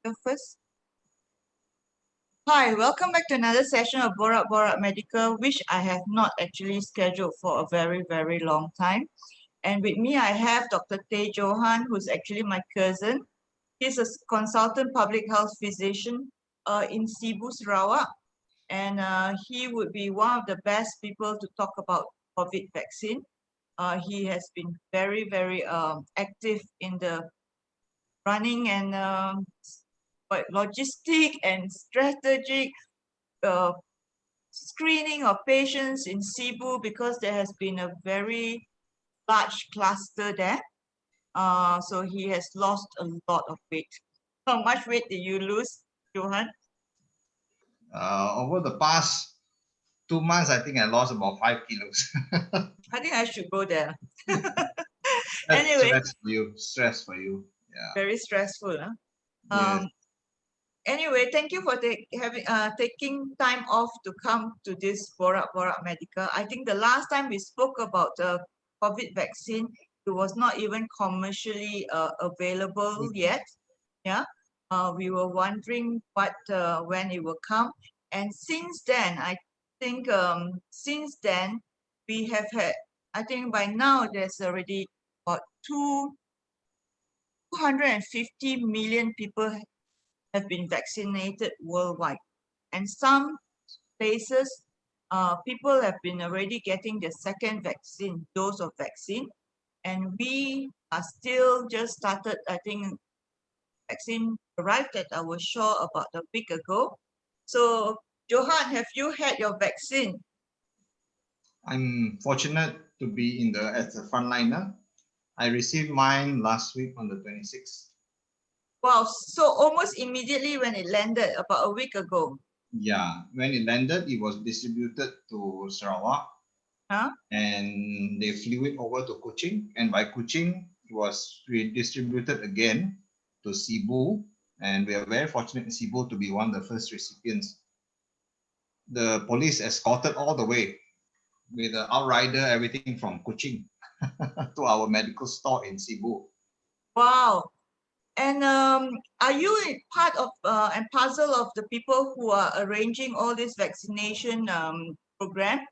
Go first. Hi, welcome back to another session of Borak Borak Medical, which I have not actually scheduled for a very, very long time. And with me, I have Dr. Tay Johan, who's actually my cousin. He's a consultant public health physician in Cebu, Sarawak. And he would be one of the best people to talk about COVID vaccine. He has been very, very active in the running and logistic and strategic screening of patients in Cebu, because there has been a very large cluster there. So he has lost a lot of weight. How much weight did you lose, Johan? Over the past 2 months, I think I lost about 5 kilos. I think I should go there. That's Anyway, stress for you. Yeah. very stressful. Huh? Yes. Anyway, thank you for taking time off to come to this Borak Borak Medical. I think the last time we spoke about the COVID vaccine, it was not even commercially available yet. Yeah, we were wondering when it will come, and since then, I think since then we have had. I think by now there's already about 250 million people have been vaccinated worldwide. And some places, people have been already getting the second dose of vaccine. And we are still just started, I think, vaccine arrived at our shore about a week ago. So, Johan, have you had your vaccine? I'm fortunate to be as a frontliner. I received mine last week on the 26th. Wow, so almost immediately when it landed, about a week ago. Yeah, when it landed, it was distributed to Sarawak. Huh? And they flew it over to Kuching. And by Kuching, it was redistributed again to Cebu. And we are very fortunate in Cebu to be one of the first recipients. The police escorted all the way with the outrider, everything from Kuching to our medical store in Cebu. Wow. And are you part of and puzzle of the people who are arranging all this vaccination program?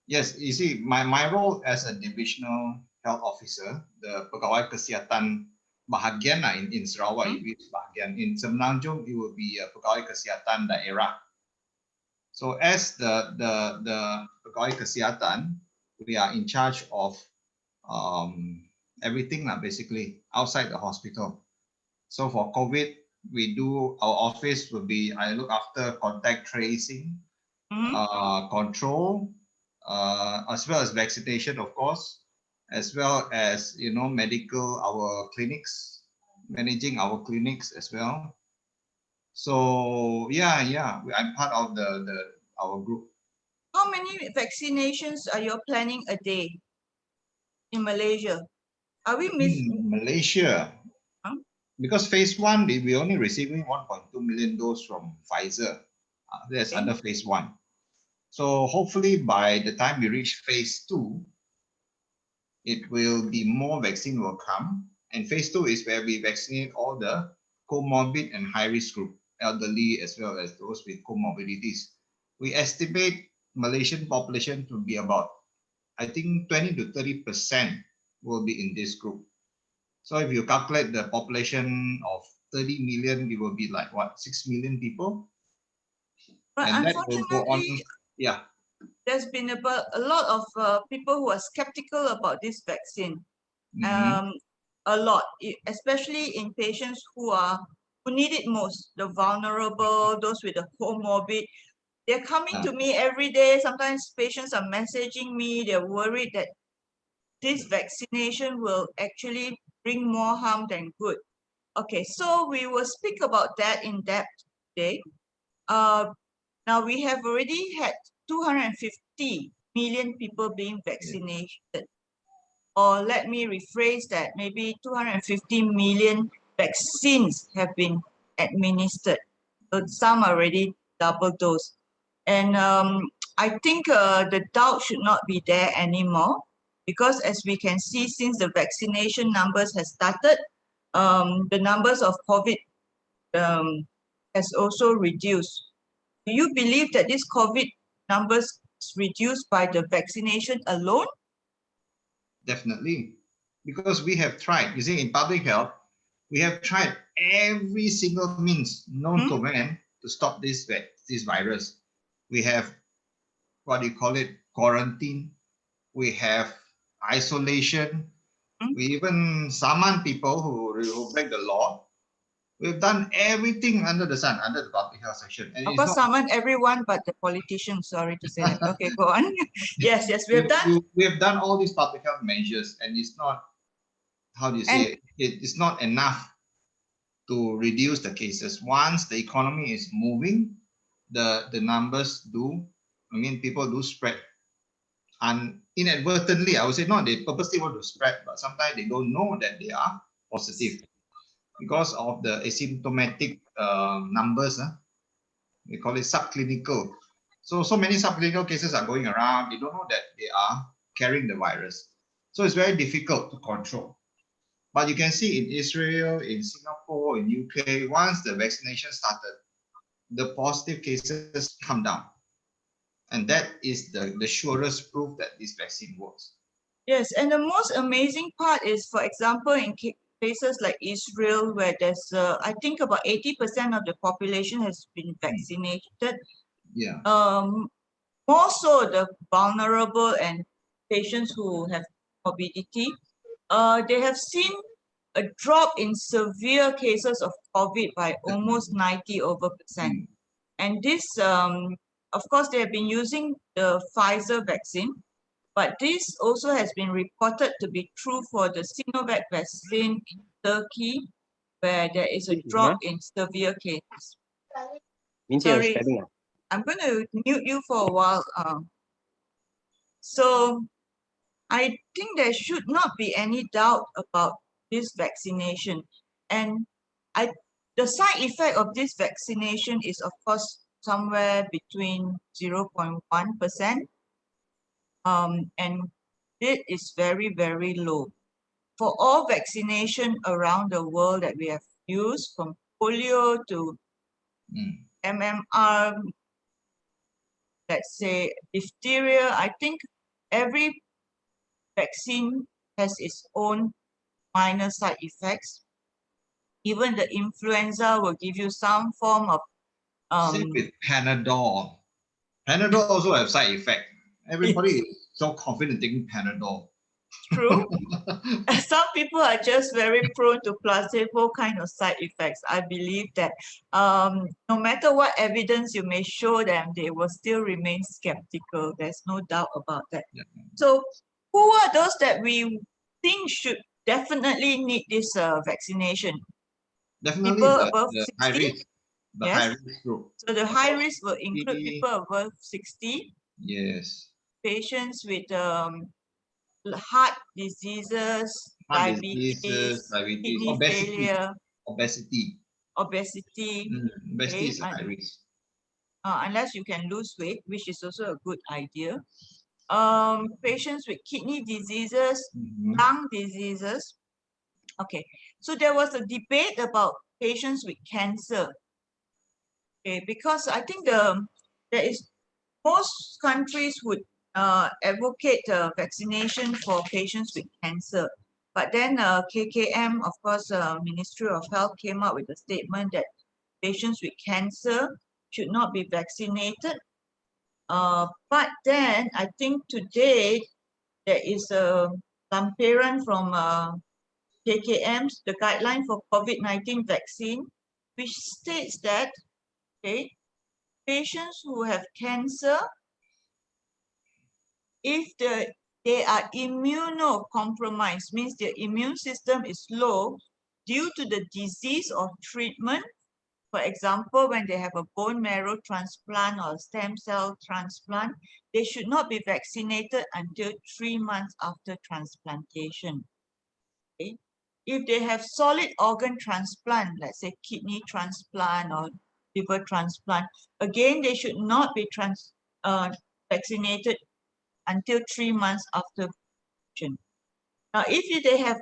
Yes, you see, my role as a divisional health officer, the Pegawai Kesihatan Bahagian in Sarawak, it is Bahagian. In Semenanjung, it will be Pegawai Kesihatan Daerah. So as the Pegawai Kesihatan, we are in charge of everything basically outside the hospital. So for COVID, our office will be, I look after contact tracing, control, as well as vaccination, of course, as well as medical, our clinics, managing our clinics as well. So yeah, I'm part of our group. How many vaccinations are you planning a day in Malaysia? Are we In Malaysia, because phase 1, we only receiving 1.2 million doses from Pfizer. That's under phase 1. So hopefully by the time we reach phase 2, it will be more vaccine will come. And phase 2 is where we vaccinate all the comorbid and high-risk group, elderly as well as those with comorbidities. We estimate Malaysian population to be about, I think 20 to 30% will be in this group. So if you calculate the population of 30 million, it will be like what, 6 million people? But and that will go on. Yeah. There's been a lot of people who are skeptical about this vaccine. A lot, especially in patients who need it most, the vulnerable, those with a comorbid. They're coming to me every day. Sometimes patients are messaging me. They're worried that this vaccination will actually bring more harm than good. Okay, so we will speak about that in depth today. Now we have already had 250 million people being vaccinated. Or let me rephrase that, maybe 250 million vaccines have been administered. So some are already double dose. And I think the doubt should not be there anymore, because as we can see, since the vaccination numbers have started, the numbers of COVID has also reduced. Do you believe that this COVID numbers is reduced by the vaccination alone? Definitely, because we have tried. You see, in public health, we have tried every single means known to man to stop this virus. We have, what do you call it, quarantine. We have isolation. We even summon people who break the law. We've done everything under the sun, under the public health section. And Of it's course, not, summon everyone but the politicians, sorry to say that. Okay, go on. Yes, we have done. we have done all these public health measures, and it's not, how do you say it? It's not enough to reduce the cases. Once the economy is moving, the numbers do, I mean, people do spread. And inadvertently, I would say, no, they purposely want to spread, but sometimes they don't know that they are positive because of the asymptomatic numbers. We call it subclinical. So many subclinical cases are going around. They don't know that they are carrying the virus. So it's very difficult to control. But you can see in Israel, in Singapore, in UK, once the vaccination started, the positive cases come down. And that is the surest proof that this vaccine works. Yes, and the most amazing part is, for example, in places like Israel, where there's, I think about 80% of the population has been vaccinated. Yeah. More so the vulnerable and patients who have morbidity, they have seen a drop in severe cases of COVID by almost 90%. And this, of course, they have been using the Pfizer vaccine, but this also has been reported to be true for the Sinovac vaccine in Turkey, where there is a drop in severe cases. Sorry, I'm going to mute you for a while. So I think there should not be any doubt about this vaccination. And the side effect of this vaccination is, of course, somewhere between 0.1%. And it is very, very low. For all vaccination around the world that we have used, from polio to MMR, let's say diphtheria, I think every vaccine has its own minor side effects. Even the influenza will give you some form of same with Panadol. Panadol also have side effect. Everybody is so confident taking Panadol. True. Some people are just very prone to placebo kind of side effects. I believe that no matter what evidence you may show them, they will still remain skeptical. There's no doubt about that. Yeah. So who are those that we think should definitely need this vaccination? Definitely people above the 60? high risk. The high risk group. So the high risk will include people above 60. Yes. Patients with heart diseases, diabetes, kidney failure, obesity. Obesity is a high risk. Unless you can lose weight, which is also a good idea. Patients with kidney diseases, lung diseases. Okay, so there was a debate about patients with cancer. Okay, because I think most countries would advocate vaccination for patients with cancer. But then KKM, of course, Ministry of Health came up with a statement that patients with cancer should not be vaccinated. But then I think today there is some parent from KKM's, the guideline for COVID-19 vaccine, which states that, okay, patients who have cancer, if they are immunocompromised, means their immune system is low due to the disease or treatment. For example, when they have a bone marrow transplant or stem cell transplant, they should not be vaccinated until 3 months after transplantation. Okay? If they have solid organ transplant, let's say kidney transplant or liver transplant, again, they should not be vaccinated until 3 months after vaccination. Now, if they have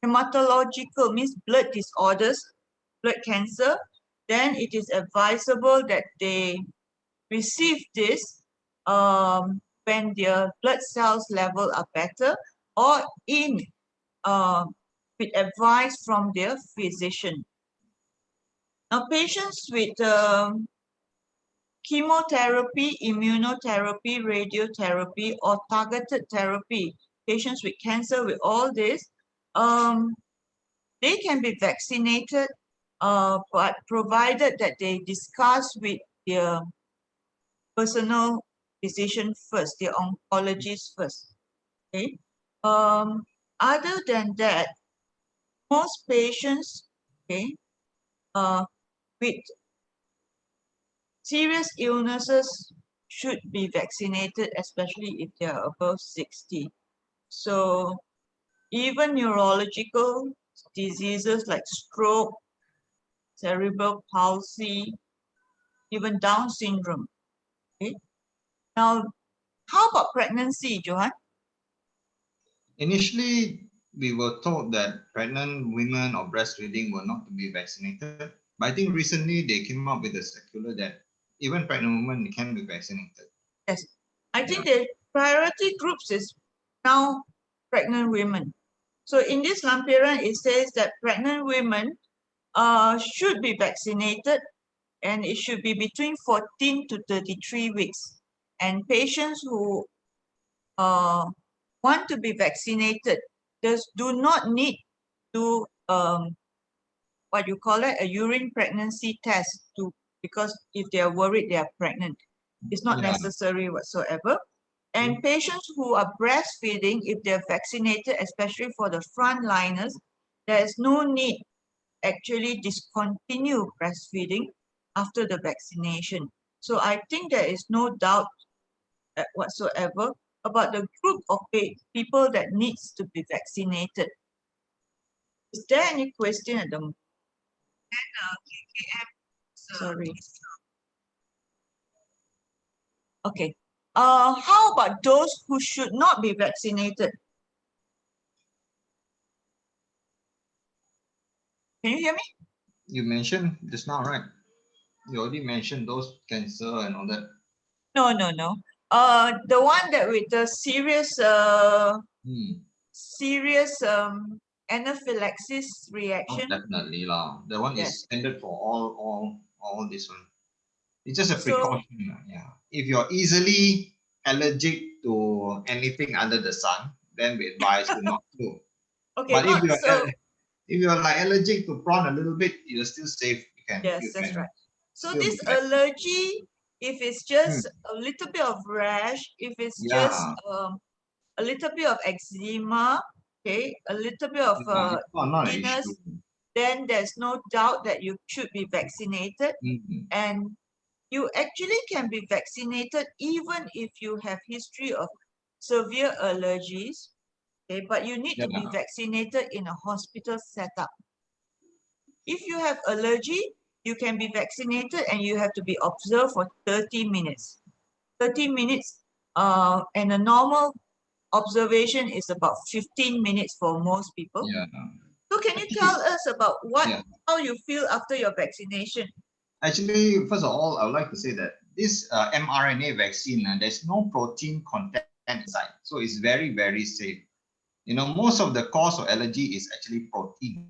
hematological, means blood disorders, blood cancer, then it is advisable that they receive this when their blood cells level are better, or with advice from their physician. Now, patients with chemotherapy, immunotherapy, radiotherapy, or targeted therapy, patients with cancer, with all this, they can be vaccinated, but provided that they discuss with their personal physician first, their oncologist first. Okay. Other than that, most patients, okay, with serious illnesses should be vaccinated, especially if they are above 60. So even neurological diseases like stroke, cerebral palsy, even Down syndrome. Okay. Now, how about pregnancy, Johan? Initially, we were told that pregnant women or breastfeeding were not to be vaccinated. But I think recently they came up with a circular that even pregnant women can be vaccinated. Yes. I think the priority groups is now pregnant women. So in this lampiran, it says that pregnant women should be vaccinated, and it should be between 14 to 33 weeks. And patients who want to be vaccinated do not need to what you call it, a urine pregnancy test, because if they are worried they are pregnant. It's not necessary whatsoever. And patients who are breastfeeding, if they're vaccinated, especially for the frontliners, there is no need actually discontinue breastfeeding after the vaccination. So I think there is no doubt whatsoever about the group of people that needs to be vaccinated. Is there any question at the moment? Sorry. Okay. How about those who should not be vaccinated? Can you hear me? You mentioned just now, right? You already mentioned those cancer and all that. No. The one that with the serious anaphylaxis reaction. Oh, definitely lah. The one is standard for all this one. It's just a precaution. Yeah. If you're easily allergic to anything under the sun, then we advise you not to. Okay, but if you're like allergic to prawn a little bit, you're still safe. That's right. So this allergy, if it's just a little bit of rash, if it's just a little bit of eczema, okay, a little bit of itchiness, then there's no doubt that you should be vaccinated. And you actually can be vaccinated even if you have history of severe allergies, okay, but you need to be vaccinated in a hospital setup. If you have allergy, you can be vaccinated and you have to be observed for 30 minutes. 30 minutes, and a normal observation is about 15 minutes for most people. So can you tell us about how you feel after your vaccination? Actually, first of all, I would like to say that this mRNA vaccine, there's no protein content inside. So it's very, very safe. Most of the cause of allergy is actually protein.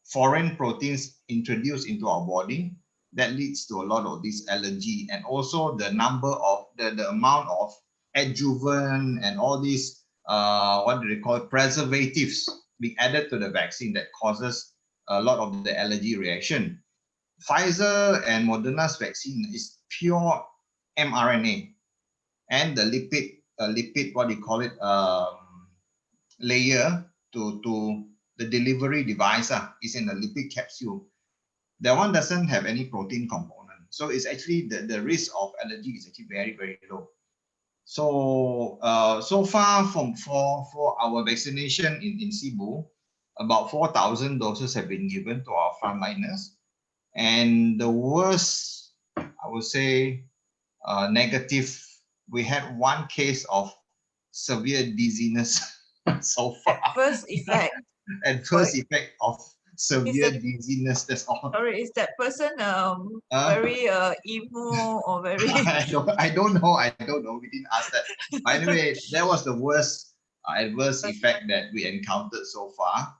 Foreign proteins introduced into our body that leads to a lot of this allergy, and also the number of the amount of adjuvant and all these what do they call it, preservatives being added to the vaccine that causes a lot of the allergy reaction. Pfizer and Moderna's vaccine is pure mRNA, and the lipid what do you call it, layer to the delivery device is in a lipid capsule. That one doesn't have any protein component. So it's actually the risk of allergy is actually very, very low. So so far for our vaccination in Cebu, about 4,000 doses have been given to our frontliners. And the worst, I would say, negative, we had one case of severe dizziness so far. Adverse effect. Adverse effect of severe dizziness. That's all. Sorry, is that person very emo or very? I don't know. I don't know. We didn't ask that. But anyway, that was the worst adverse effect that we encountered so far.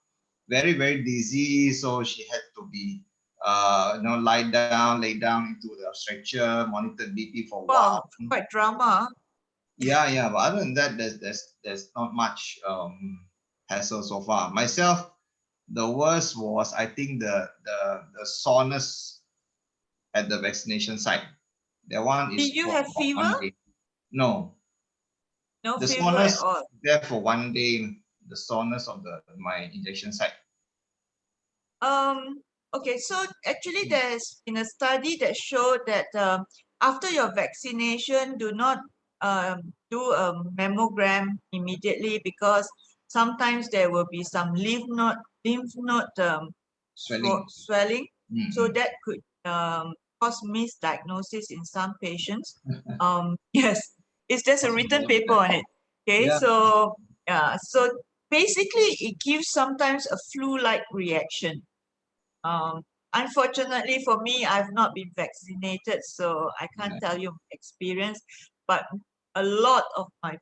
Very, very dizzy. So she had to be, lay down into the stretcher, monitored BP for a Wow, while. quite drama. Yeah. But other than that, there's not much hassle so far. Myself, the worst was, I think, the soreness at the vaccination site. That one Did is you for have about fever? 1 day. No, No the fever at soreness all. there for 1 day. The soreness of my injection site. Okay, so actually there's been a study that showed that after your vaccination, do not do a mammogram immediately, because sometimes there will be some lymph node swelling. So that could cause misdiagnosis in some patients. Yes, it's just a written paper on it. Okay, Yeah. so so basically it gives sometimes a flu-like reaction. Unfortunately for me, I've not been vaccinated, so I can't tell you experience, but a lot of my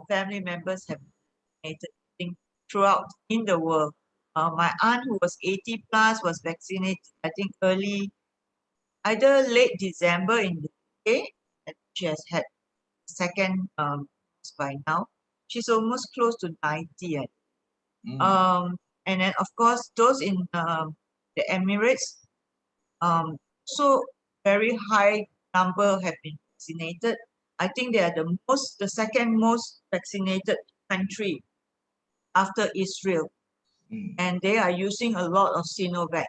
family members have been vaccinated throughout in the world. My aunt, who was 80 plus, was vaccinated, I think either late December in the UK, and she has had second by now. She's almost close to 90. And then of course those in the Emirates, so very high number have been vaccinated. I think they are the second most vaccinated country after Israel, and they are using a lot of Sinovac.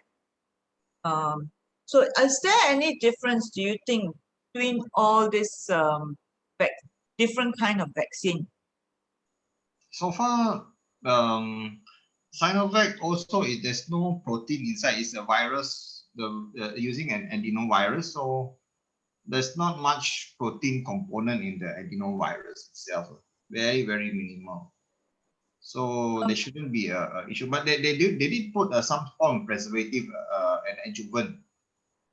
So is there any difference, do you think, between all this different kind of vaccine? So far, Sinovac also there's no protein inside. It's a virus. Using an adenovirus, so there's not much protein component in the adenovirus itself. Very, very minimal. So there shouldn't be a issue. But they did put some form of preservative, an adjuvant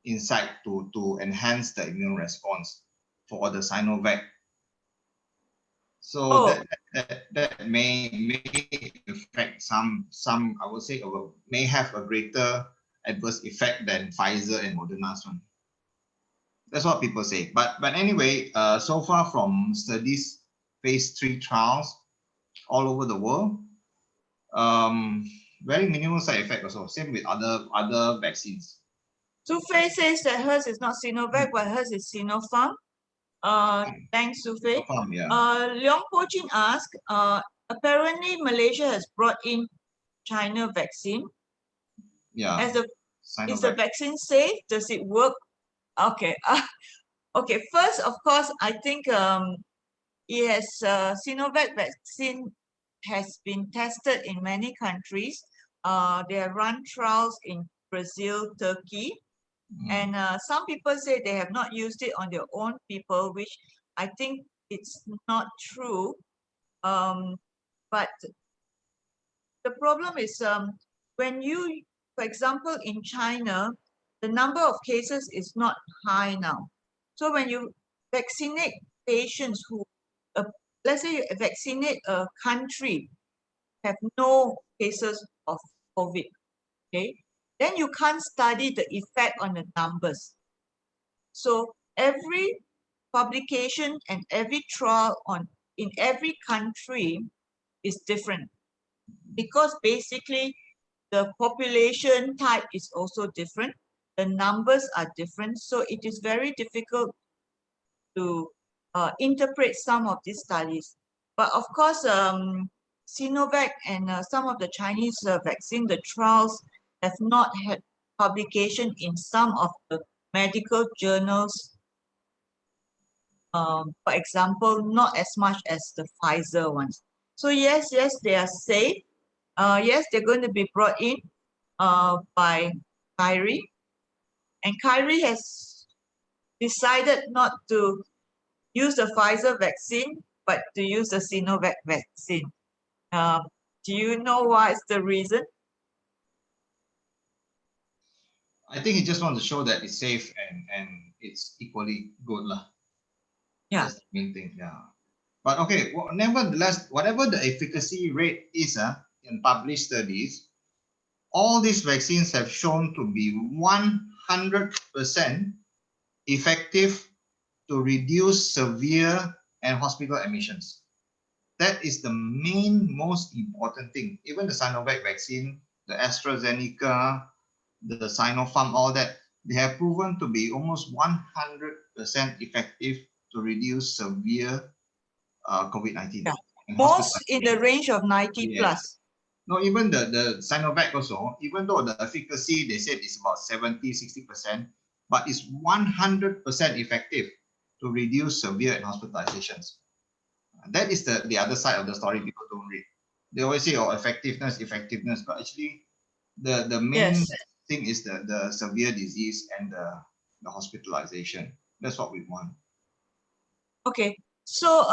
inside to enhance the immune response for the Sinovac. So that may affect some, I would say, may have a greater adverse effect than Pfizer and Moderna's one. That's what people say. But anyway, so far from studies, phase 3 trials all over the world, very minimal side effect also. Same with other vaccines. Sufei says that hers is not Sinovac, but hers is Sinopharm. Thanks, Sufei. Yeah. Leong Po Jin asked, apparently Malaysia has brought in China vaccine. Yeah. Is the vaccine safe? Does it work? Okay. Okay. First, of course, I think yes, Sinovac vaccine has been tested in many countries. They have run trials in Brazil, Turkey, and some people say they have not used it on their own people, which I think it's not true. But the problem is when you, for example, in China, the number of cases is not high now. So when you vaccinate patients who, let's say you vaccinate a country, have no cases of COVID, okay, then you can't study the effect on the numbers. So every publication and every trial in every country is different, because basically the population type is also different, the numbers are different, so it is very difficult to interpret some of these studies. But of course, Sinovac and some of the Chinese vaccine, the trials have not had publication in some of the medical journals. For example, not as much as the Pfizer ones. So yes, they are safe. Yes, they're going to be brought in by Kyrie. And Kyrie has decided not to use the Pfizer vaccine, but to use the Sinovac vaccine. Do you know what's the reason? I think he just wants to show that it's safe and it's equally good lah. Yeah. That's the main thing. Yeah. But okay, well, nevertheless, whatever the efficacy rate is in published studies, all these vaccines have shown to be 100% effective to reduce severe and hospital admissions. That is the most important thing. Even the Sinovac vaccine, the AstraZeneca, the Sinopharm, all that, they have proven to be almost 100% effective to reduce severe COVID-19. Yeah. Most in the range of 90 plus. No, even the Sinovac also, even though the efficacy, they said is about 70-60%, but it's 100% effective to reduce severe and hospitalizations. That is the other side of the story people don't read. They always say, oh, effectiveness, but actually the main thing is the severe disease and the hospitalization. That's what we want. Okay, so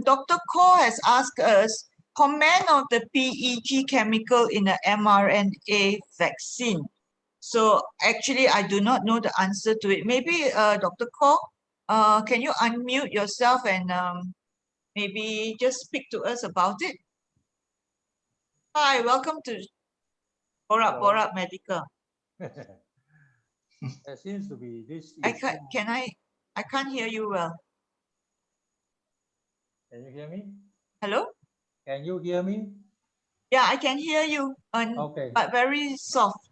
Dr. Ko has asked us comment on the PEG chemical in the mRNA vaccine. So actually, I do not know the answer to it. Maybe Dr. Ko, can you unmute yourself and maybe just speak to us about it? Hi, welcome to Borat Medical. There seems to be this. I can't hear you well. Can you hear me? Hello? Can you hear me? Yeah, I can hear you. Okay. But very soft.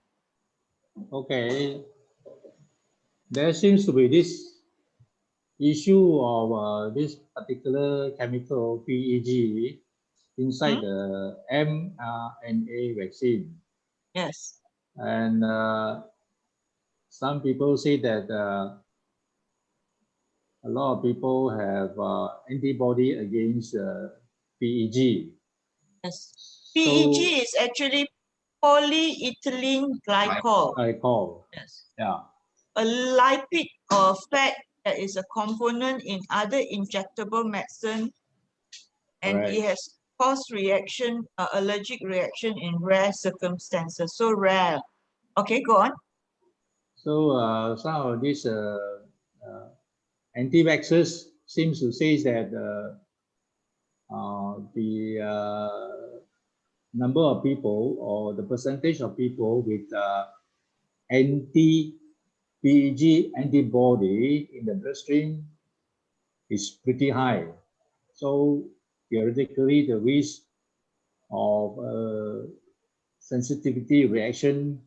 Okay. There seems to be this issue of this particular chemical PEG inside the mRNA vaccine. Yes. And some people say that a lot of people have antibody against PEG. Yes. PEG is actually polyethylene glycol. Yes. Yeah. A lipid or fat that is a component in other injectable medicine, and it has caused reaction, allergic reaction in rare circumstances. So rare. Okay, go on. So some of these anti-vaxxers seems to say that the number of people or the percentage of people with anti-PEG antibody in the bloodstream is pretty high. So theoretically, the risk of sensitivity reaction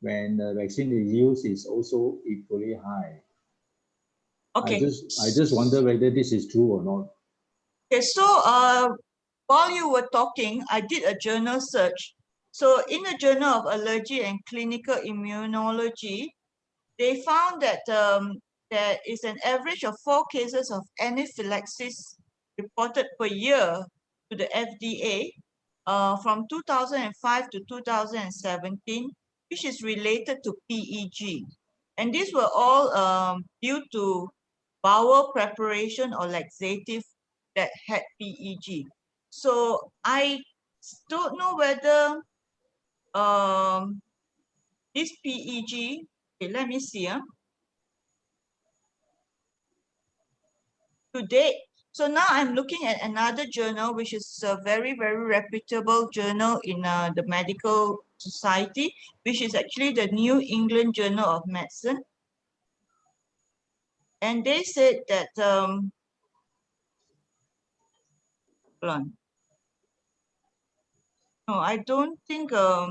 when the vaccine is used is also equally high. Okay. I just wonder whether this is true or not. Okay, so while you were talking, I did a journal search. So in the Journal of Allergy and Clinical Immunology, they found that there is an average of 4 cases of anaphylaxis reported per year to the FDA from 2005 to 2017, which is related to PEG. And these were all due to bowel preparation or laxative that had PEG. So I don't know whether this PEG, okay, let me see. To date, so now I'm looking at another journal, which is a very, very reputable journal in the medical society, which is actually the New England Journal of Medicine. And they said that, hold on. No, I don't think there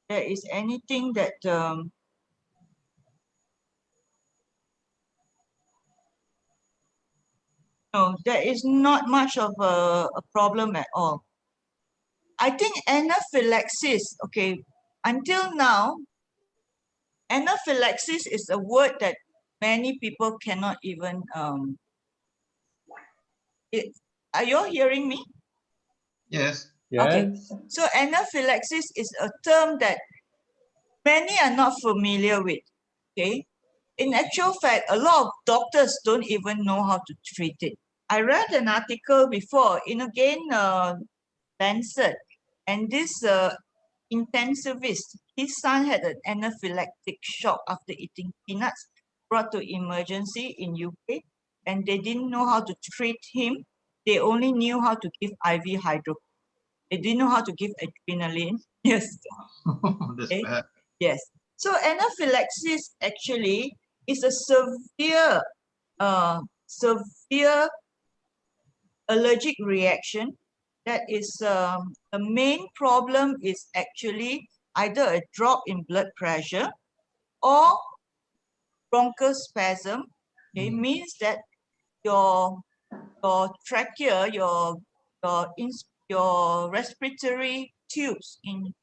is anything that no, there is not much of a problem at all. I think anaphylaxis, okay, until now, anaphylaxis is a word that many people cannot even, are you hearing me? Yes. Okay, so anaphylaxis is a term that many are not familiar with, okay? In actual fact, a lot of doctors don't even know how to treat it. I read an article before in again Lancet, and this intensivist. His son had an anaphylactic shock after eating peanuts, brought to emergency in UK, and they didn't know how to treat him. They only knew how to give IV hydro. They didn't know how to give adrenaline. Yes. That's Okay. bad. Yes. So anaphylaxis actually is a severe allergic reaction. That is the main problem is actually either a drop in blood pressure or bronchospasm. Okay, means that your trachea, your respiratory tubes in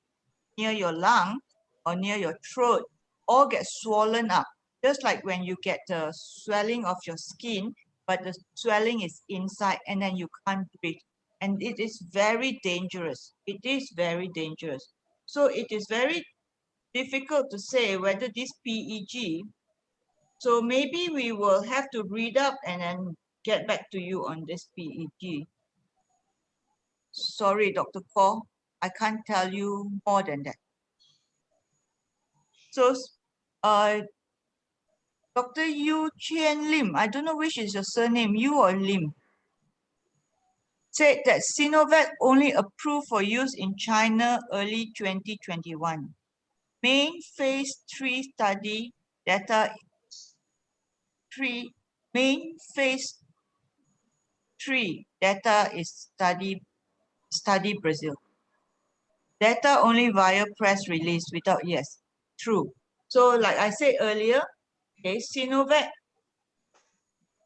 near your lung or near your throat all get swollen up, just like when you get the swelling of your skin, but the swelling is inside and then you can't breathe. And it is very dangerous. It is very dangerous. So it is very difficult to say whether this PEG, so maybe we will have to read up and then get back to you on this PEG. Sorry, Dr. Kaur, I can't tell you more than that. So, Dr. Yu Qian Lim, I don't know which is your surname, Yu or Lim, said that Sinovac only approved for use in China early 2021. Main phase 3 study data main phase 3 data is study Brazil. Data only via press release without yes. True. So like I said earlier, okay, Sinovac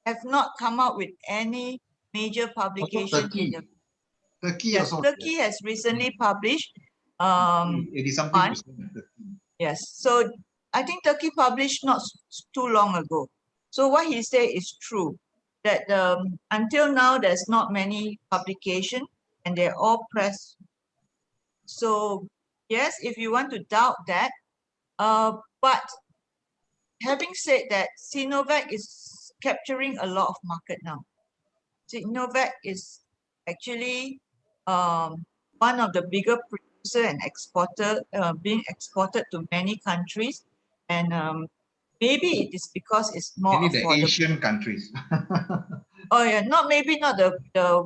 have not come out with any major publication in the Turkey yes, also. Turkey has recently published 80-something one. percent of Turkey. Yes, so I think Turkey published not too long ago. So what he said is true, that until now there's not many publication and they're all press. So yes, if you want to doubt that, but having said that, Sinovac is capturing a lot of market now. Sinovac is actually one of the bigger producer and exporter, being exported to many countries, and maybe it is because it's more Maybe the affordable. Asian countries. Oh yeah, maybe not the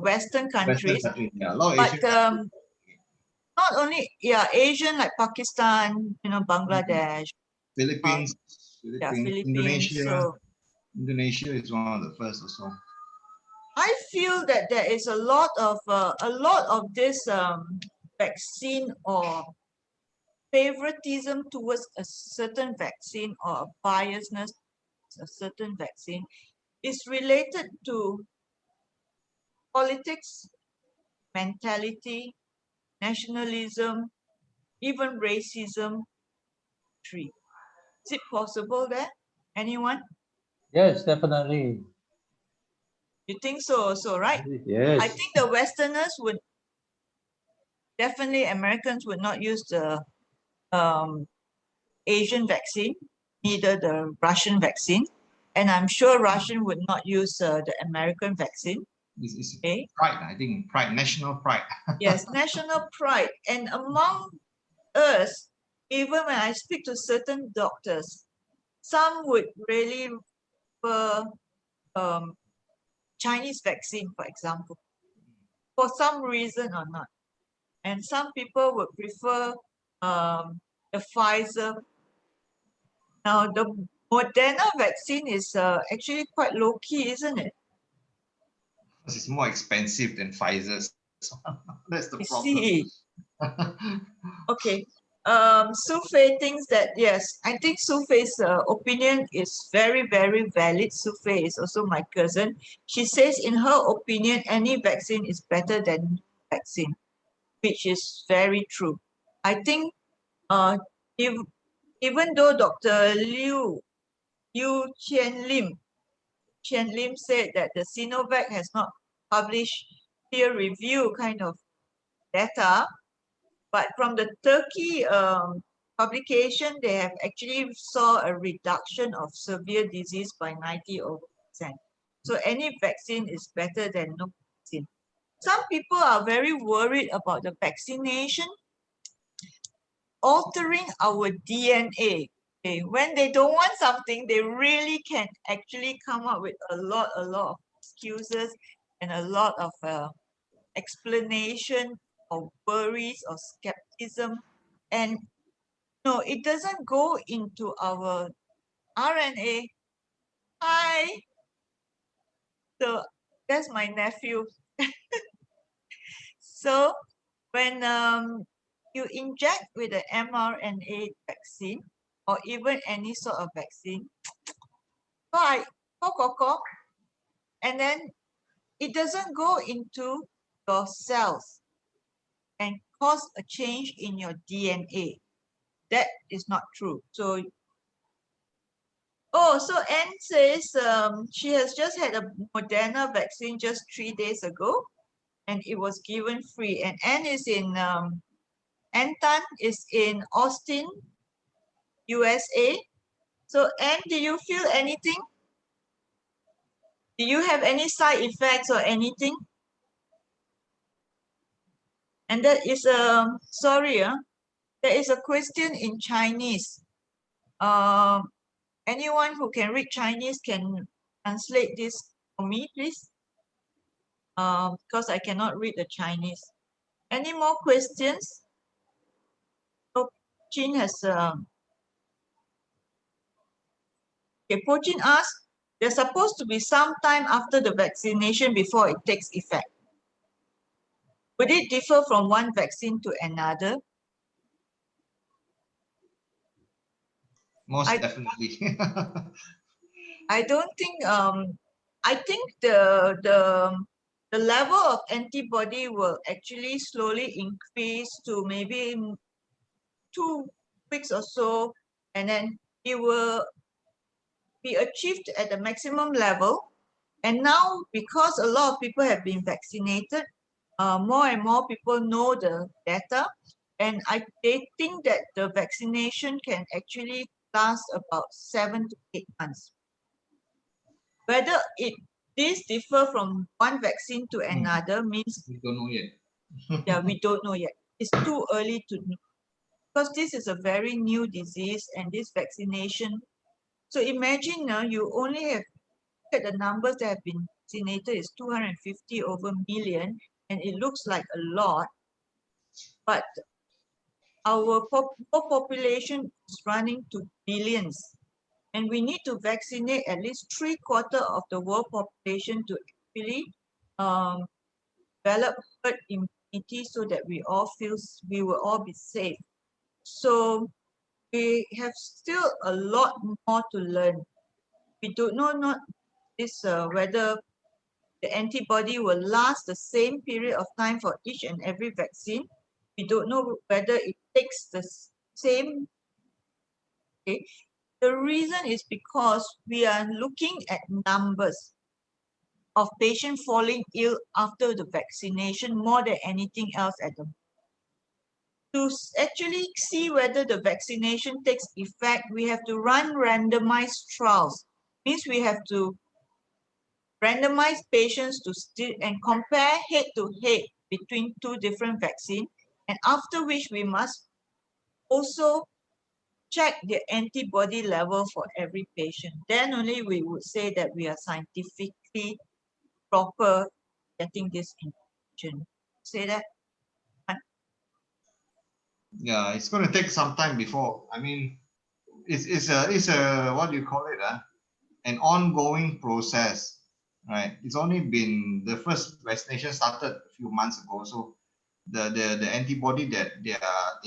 Western Western countries, countries, yeah, a lot of but Asian countries. not only Asian like Pakistan, Bangladesh, Philippines, Philippines. Indonesia. So Indonesia is one of the first also. I feel that there is a lot of this vaccine or favoritism towards a certain vaccine or a biasness a certain vaccine is related to politics, mentality, nationalism, even racism. Is it possible there? Anyone? Yes, definitely. You think so also, right? Yes. I think the Westerners would definitely, Americans would not use the Asian vaccine, neither the Russian vaccine. And I'm sure Russian would not use the American vaccine. It's Okay. pride, I think, pride, national pride. Yes, national pride. And among us, even when I speak to certain doctors, some would really prefer Chinese vaccine, for example, for some reason or not. And some people would prefer the Pfizer. Now, the Moderna vaccine is actually quite low-key, isn't it? It's more expensive than Pfizer's. That's the I problem. see. Okay. Sufei thinks that, yes, I think Sufei's opinion is very, very valid. Sufei is also my cousin. She says, in her opinion, any vaccine is better than no vaccine, which is very true. I think even though Dr. Yu Qian Lim said that the Sinovac has not published peer review kind of data, but from the Turkey publication, they have actually saw a reduction of severe disease by 90%. So any vaccine is better than no vaccine. Some people are very worried about the vaccination. altering our DNA. Okay? When they don't want something, they really can actually come up with a lot of excuses and a lot of explanation or worries or skepticism. And no, it doesn't go into our RNA. Hi. So that's my nephew. So when you inject with the mRNA vaccine or even any sort of vaccine, and then it doesn't go into your cells and cause a change in your DNA. That is not true. So, so Anne says she has just had a Moderna vaccine just 3 days ago, and it was given free. And Anne is in Anton is in Austin, USA. So Anne, do you feel anything? Do you have any side effects or anything? And that is sorry, there is a question in Chinese. Anyone who can read Chinese can translate this for me, please. Because I cannot read the Chinese. Any more questions? So Jin has okay, Pochin asked, there's supposed to be some time after the vaccination before it takes effect. Would it differ from one vaccine to another? Most definitely. I don't think I think the level of antibody will actually slowly increase to maybe 2 weeks or so, and then it will be achieved at the maximum level. And now, because a lot of people have been vaccinated, more and more people know the data, and they think that the vaccination can actually last about 7 to 8 months. Whether this differ from one vaccine to another means we don't know yet. yeah, we don't know yet. It's too early to know because this is a very new disease and this vaccination. So imagine now you only have the numbers that have been vaccinated is 250 over million, and it looks like a lot, but our population is running to billions, and we need to vaccinate at least 3/4 of the world population to actually develop herd immunity so that we will all be safe. So we have still a lot more to learn. We don't know whether the antibody will last the same period of time for each and every vaccine. We don't know whether it takes the same. Okay. The reason is because we are looking at numbers of patients falling ill after the vaccination more than anything else at the moment. To actually see whether the vaccination takes effect, we have to run randomized trials. Means we have to randomize patients and compare head to head between 2 different vaccines, and after which we must also check the antibody level for every patient. Then only we would say that we are scientifically proper getting this information. Say that? Yeah, it's going to take some time before. I mean, it's a what do you call it? An ongoing process, right? It's only been the first vaccination started a few months ago, so the antibody that they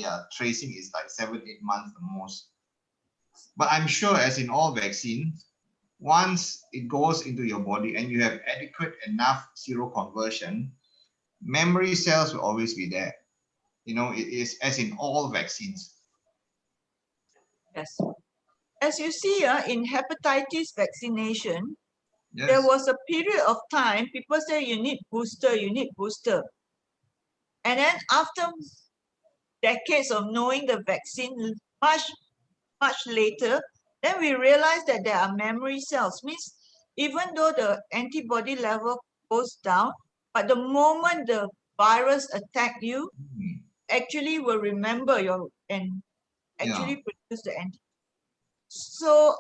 are tracing is like 7-8 months the most. But I'm sure, as in all vaccines, once it goes into your body and you have adequate enough seroconversion, memory cells will always be there. You know, it is as in all vaccines. Yes. As you see, in hepatitis vaccination, Yes. there was a period of time people say you need booster, you need booster. And then after decades of knowing the vaccine much later, then we realize that there are memory cells. Means even though the antibody level goes down, but the moment the virus attack you, actually will remember your and actually produce the antibody. So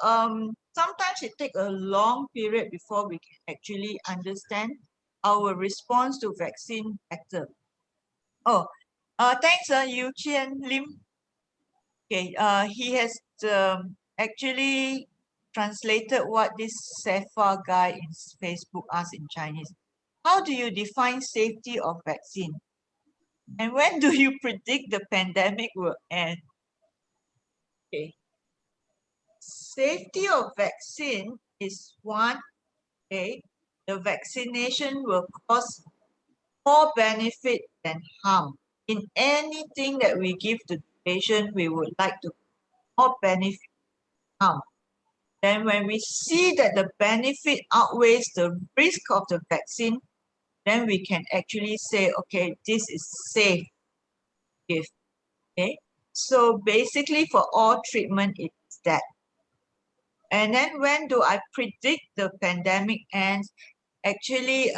sometimes it takes a long period before we can actually understand our response to vaccine better. Oh, thanks, Yu Qian Lim. Okay, he has actually translated what this Safa guy in Facebook asked in Chinese. How do you define safety of vaccine? And when do you predict the pandemic will end? Okay. Safety of vaccine is one, okay, the vaccination will cause more benefit than harm. In anything that we give to the patient, we would like to more benefit than harm. Then when we see that the benefit outweighs the risk of the vaccine, then we can actually say, okay, this is safe gift. Okay. So basically for all treatment, it's that. And then when do I predict the pandemic ends? Actually,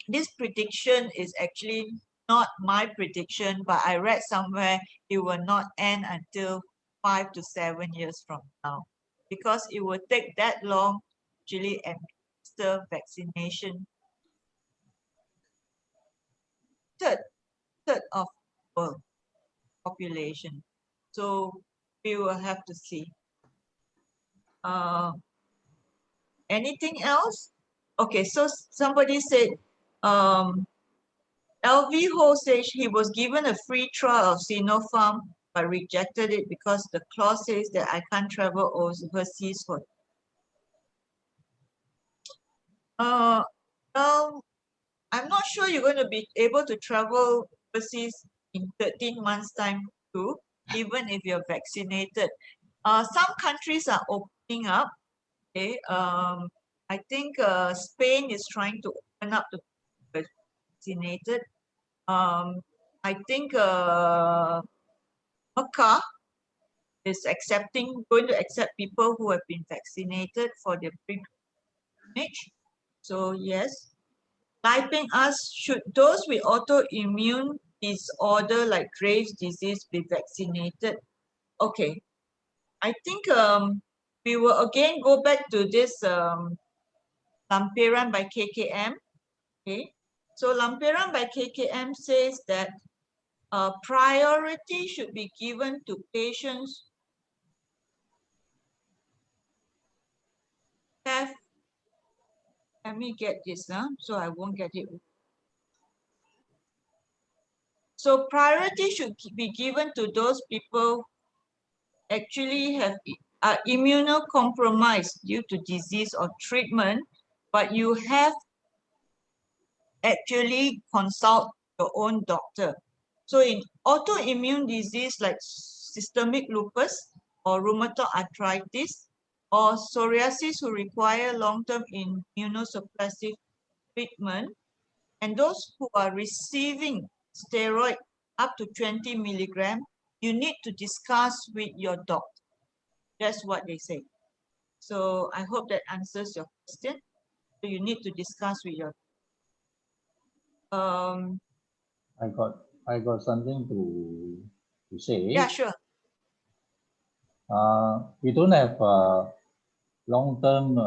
this prediction is actually not my prediction, but I read somewhere it will not end until 5 to 7 years from now, because it will take that long to actually administer vaccination. Third of world population. So we will have to see. Anything else? Okay, so somebody said, LV Ho says he was given a free trial of Sinopharm but rejected it because the clause says that I can't travel overseas for. Well, I'm not sure you're going to be able to travel overseas in 13 months' time too, even if you're vaccinated. Some countries are opening up. Okay, I think Spain is trying to open up to vaccinated. I think Mecca is going to accept people who have been vaccinated for their pilgrimage. So yes. Typing asks, should those with autoimmune disorder like Graves' disease be vaccinated? Okay. I think we will again go back to this Lampiran by KKM. Okay. So Lampiran by KKM says that priority should be given to patients have, let me get this, so I won't get it. So priority should be given to those people actually have are immunocompromised due to disease or treatment, but you have actually consult your own doctor. So in autoimmune disease like systemic lupus or rheumatoid arthritis or psoriasis who require long-term immunosuppressive treatment, and those who are receiving steroid up to 20 milligram, you need to discuss with your doctor. That's what they say. So I hope that answers your question. So you need to discuss with your I got something to say. Yeah, sure. We don't have long-term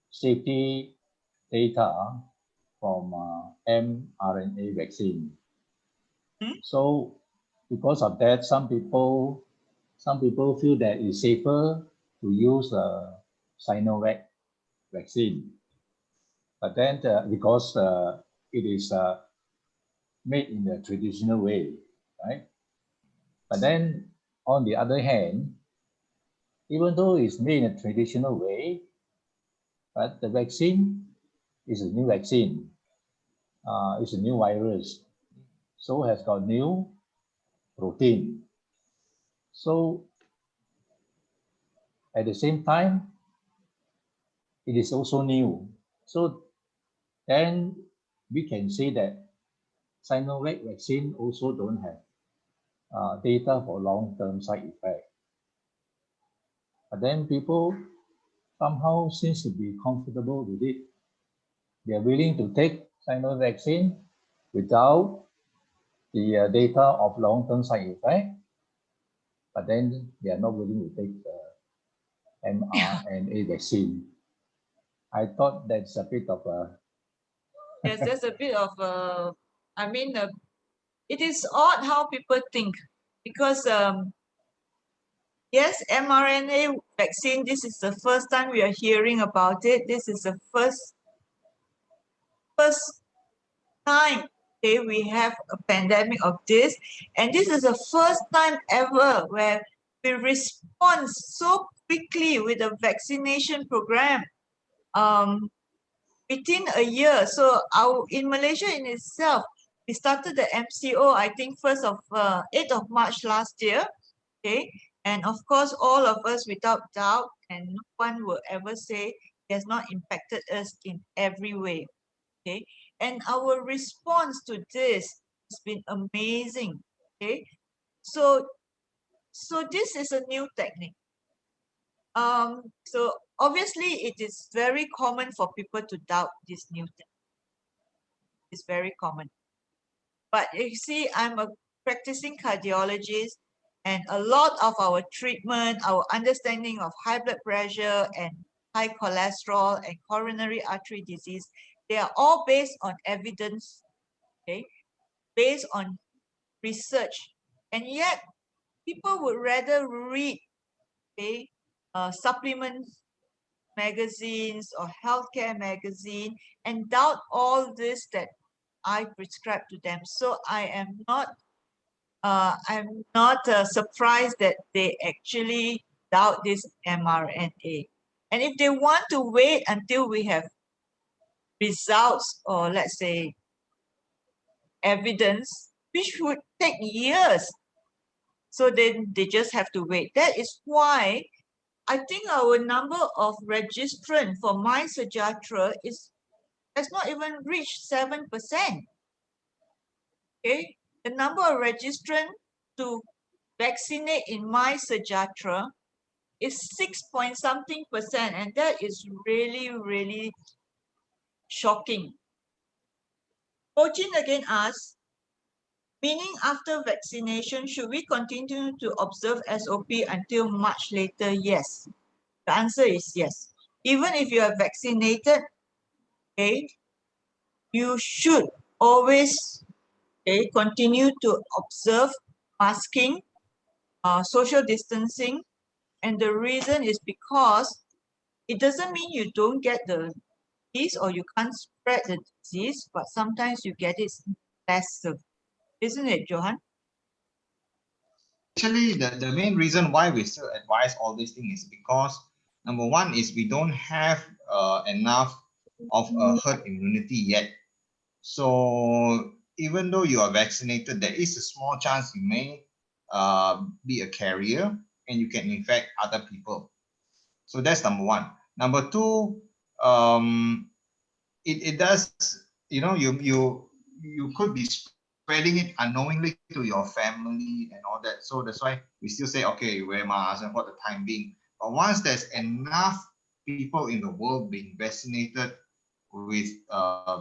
safety data from mRNA vaccine. So because of that, some people feel that it's safer to use Sinovac vaccine. But then because it is made in the traditional way, right? But then on the other hand, even though it's made in a traditional way, but the vaccine is a new vaccine. It's a new virus, so has got new protein. So at the same time, it is also new. So then we can say that Sinovac vaccine also don't have data for long-term side effect. But then people somehow seems to be comfortable with it. They are willing to take Sinovac vaccine without the data of long-term side effect, but then they are not willing to take the mRNA vaccine. I thought that's a bit of a... Yes, there's a bit of it is odd how people think, because yes, mRNA vaccine, this is the first time we are hearing about it. This is the first time, okay, we have a pandemic of this, and this is the first time ever where we respond so quickly with a vaccination program within a year. So in Malaysia in itself, we started the MCO, I think 8th of March last year, okay, and of course all of us without doubt, and no one will ever say it has not impacted us in every way, okay, and our response to this has been amazing, okay. So this is a new technique. So obviously it is very common for people to doubt this new technique. It's very common, but you see, I'm a practicing cardiologist, and a lot of our treatment, our understanding of high blood pressure and high cholesterol and coronary artery disease, they are all based on evidence, okay, based on research, and yet people would rather read, okay, supplements magazines or healthcare magazine and doubt all this that I prescribe to them. So I'm not surprised that they actually doubt this mRNA. And if they want to wait until we have results, or let's say evidence, which would take years, so then they just have to wait. That is why I think our number of registrants for MySejahtera has not even reached 7%. Okay, the number of registrants to vaccinate in MySejahtera is 6-point-something%, and that is really, really shocking. Cochin again asks, meaning after vaccination, should we continue to observe SOP until much later? Yes. The answer is yes. Even if you are vaccinated, okay, you should always, okay, continue to observe masking, social distancing, and the reason is because it doesn't mean you don't get the disease or you can't spread the disease, but sometimes you get it less severe, isn't it, Johan? Actually, the main reason why we still advise all these things is because number one is we don't have enough of a herd immunity yet. So even though you are vaccinated, there is a small chance you may be a carrier and you can infect other people. So that's number one. Number two, it does, you know, you could be spreading it unknowingly to your family and all that. So that's why we still say, okay, wear masks and for the time being. But once there's enough people in the world being vaccinated with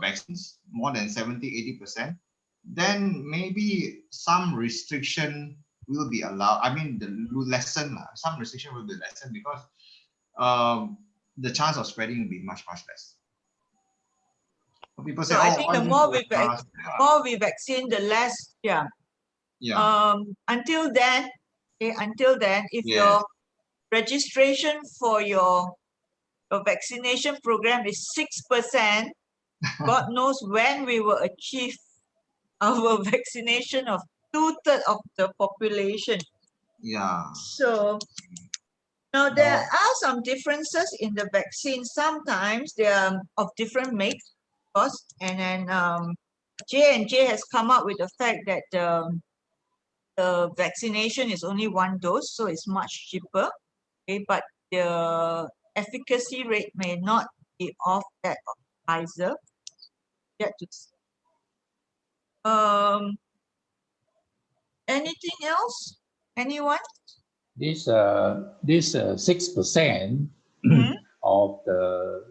vaccines, more than 70-80%, then maybe some restriction will be allowed. I mean, some restriction will be lessened because the chance of spreading will be much less. People say, so I think the more we vaccine, the less, yeah. Until then, if your registration for your vaccination program is 6%, God knows when we will achieve our vaccination of 2/3 of the population. Yeah. So now there are some differences in the vaccine. Sometimes they are of different makes, of course, and then J&J has come up with the fact that the vaccination is only 1 dose, so it's much cheaper. Okay, but the efficacy rate may not be of that of Pfizer. Yet to see. Anything else? Anyone? This 6% of the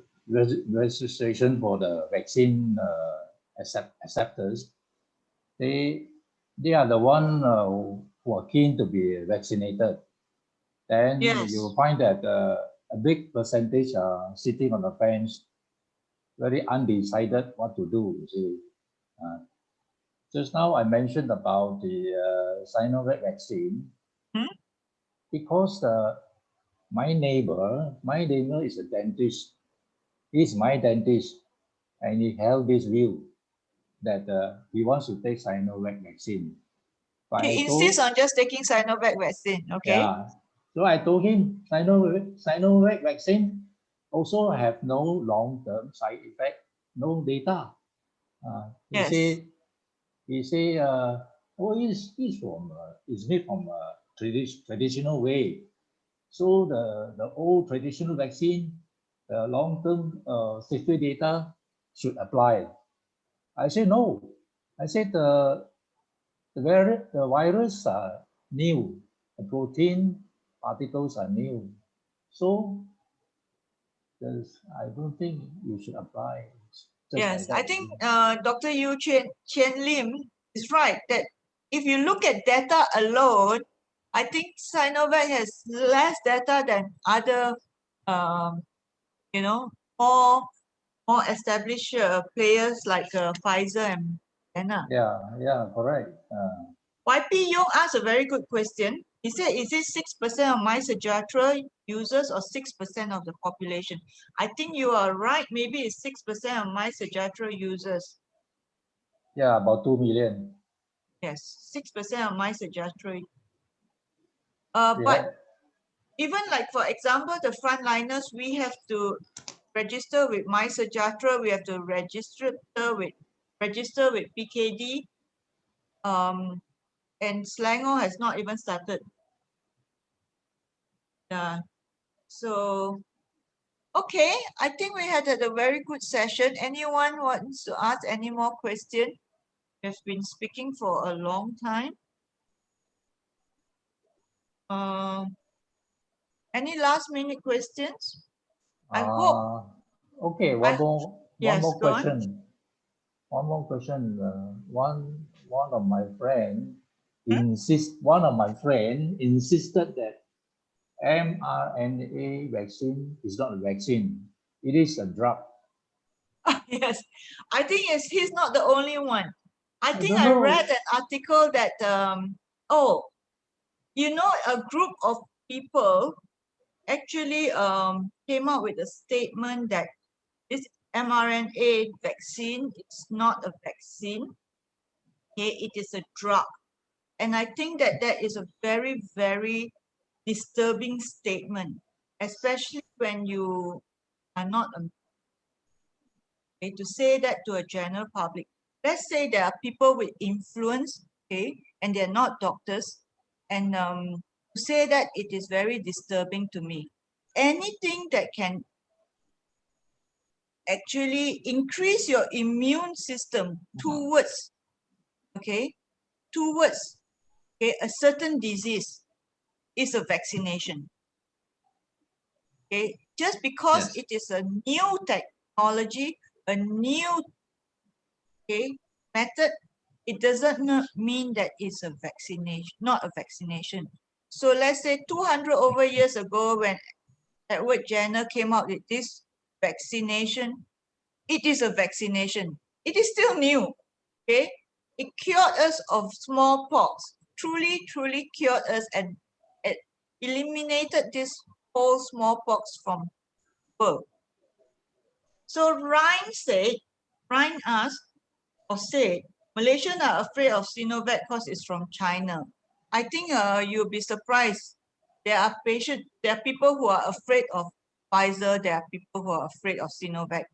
registration for the vaccine acceptors, they they are the one who are keen to be vaccinated. Then Yes. you will find that a big percentage are sitting on the fence, very undecided what to do. You see, just now I mentioned about the Sinovac vaccine because my neighbor is a dentist. He's my dentist, and he held this view that he wants to take Sinovac vaccine. But He insists on just taking Sinovac vaccine, okay? Yeah. So I told him Sinovac vaccine also have no long-term side effect, no data. He Yes. say, oh, it's made from a traditional way. So the old traditional vaccine, the long-term safety data should apply. I say no. I said the virus are new, the protein particles are new. So I don't think you should apply. Just Yes, like that. I think Dr. Chen Lim is right that if you look at data alone, I think Sinovac has less data than other, you know, more established players like Pfizer and Moderna. Yeah, correct. YP Young asked a very good question. He said, is it 6% of MySejahtera users or 6% of the population? I think you are right. Maybe it's 6% of MySejahtera users. Yeah, about 2 million. Yes, 6% of MySejahtera. Yeah. But even like, for example, the frontliners, we have to register with MySejahtera. We have to register with PKD. And Selangor has not even started. Yeah. So, okay, I think we had a very good session. Anyone wants to ask any more questions? We've been speaking for a long time. Any last minute questions? I hope. Okay, Yes, more go on. question. One more question. One of my friend insisted that mRNA vaccine is not a vaccine. It is a drug. Yes, I think he's not the only one. I think don't I know. read an article that, a group of people actually came out with a statement that this mRNA vaccine is not a vaccine. Okay, it is a drug. And I think that is a very, very disturbing statement, especially when you are not okay, to say that to a general public. Let's say there are people with influence, okay, and they're not doctors, and to say that, it is very disturbing to me. Anything that can actually increase your immune system towards a certain disease is a vaccination. Okay, just because Yes. it is a new technology, a new method, it doesn't mean that it's a vaccination, not a vaccination. So let's say 200 over years ago, when Edward Jenner came out with this vaccination, it is a vaccination. It is still new. Okay, it cured us of smallpox, truly cured us, and it eliminated this whole smallpox from the world. So Ryan asked or said, Malaysians are afraid of Sinovac because it's from China. I think you'll be surprised. There are people who are afraid of Pfizer. There are people who are afraid of Sinovac.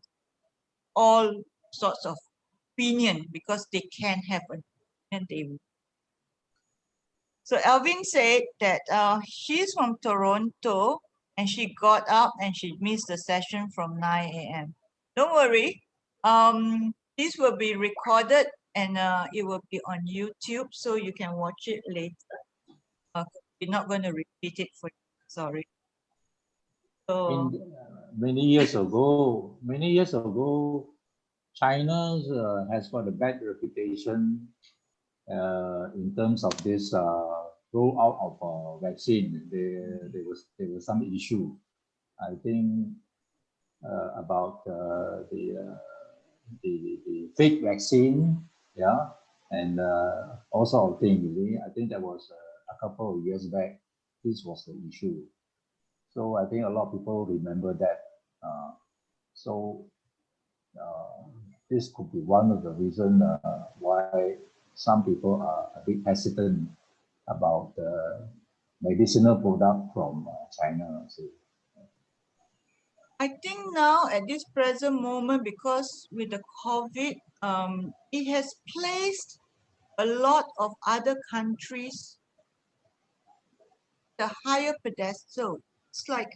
All sorts of opinion, because they can have an and they will. So Alvin said that she's from Toronto and she got up and she missed the session from 9 a.m. Don't worry. This will be recorded and it will be on YouTube, so you can watch it later. We're not going to repeat it for you. Sorry. So Many years ago, China has got a bad reputation in terms of this rollout of vaccine, there was some issue. I think about the fake vaccine, yeah, and also thing. I think that was a couple of years back. This was the issue. So I think a lot of people remember that. So this could be one of the reasons why some people are a bit hesitant about the medicinal product from China. So, I think now at this present moment, because with the COVID, it has placed a lot of other countries the higher pedestal. It's like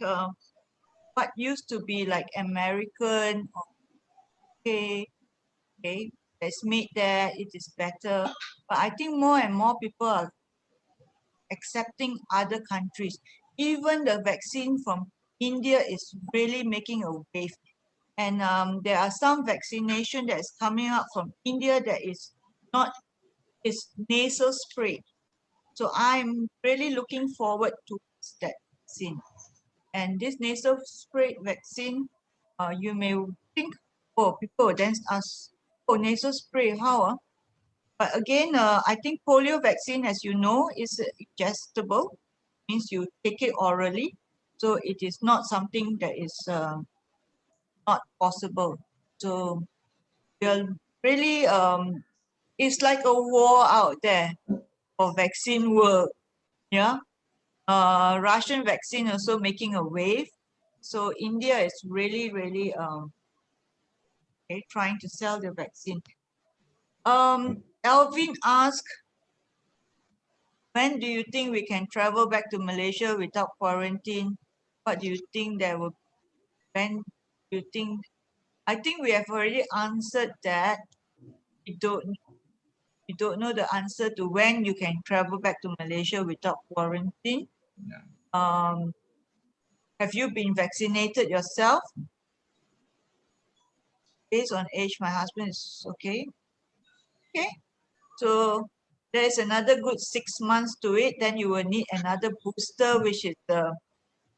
what used to be like American or okay, it's made there, it is better. But I think more and more people are accepting other countries. Even the vaccine from India is really making a wave. And there are some vaccination that is coming out from India that is not, is nasal spray. So I'm really looking forward to that vaccine. And this nasal spray vaccine, you may think, oh, people then ask, oh, nasal spray, how? But again, I think polio vaccine, as you know, is ingestible, means you take it orally. So it is not something that is not possible. So we're really, it's like a war out there for vaccine world. Yeah. Russian vaccine also making a wave. So India is really, really okay, trying to sell the vaccine. Alvin asked, when do you think we can travel back to Malaysia without quarantine? What do you think there will, when do you think? I think we have already answered that. We don't know the answer to when you can travel back to Malaysia without quarantine. Yeah. Have you been vaccinated yourself? Based on age, my husband is okay. Okay. So there's another good 6 months to it. Then you will need another booster, which is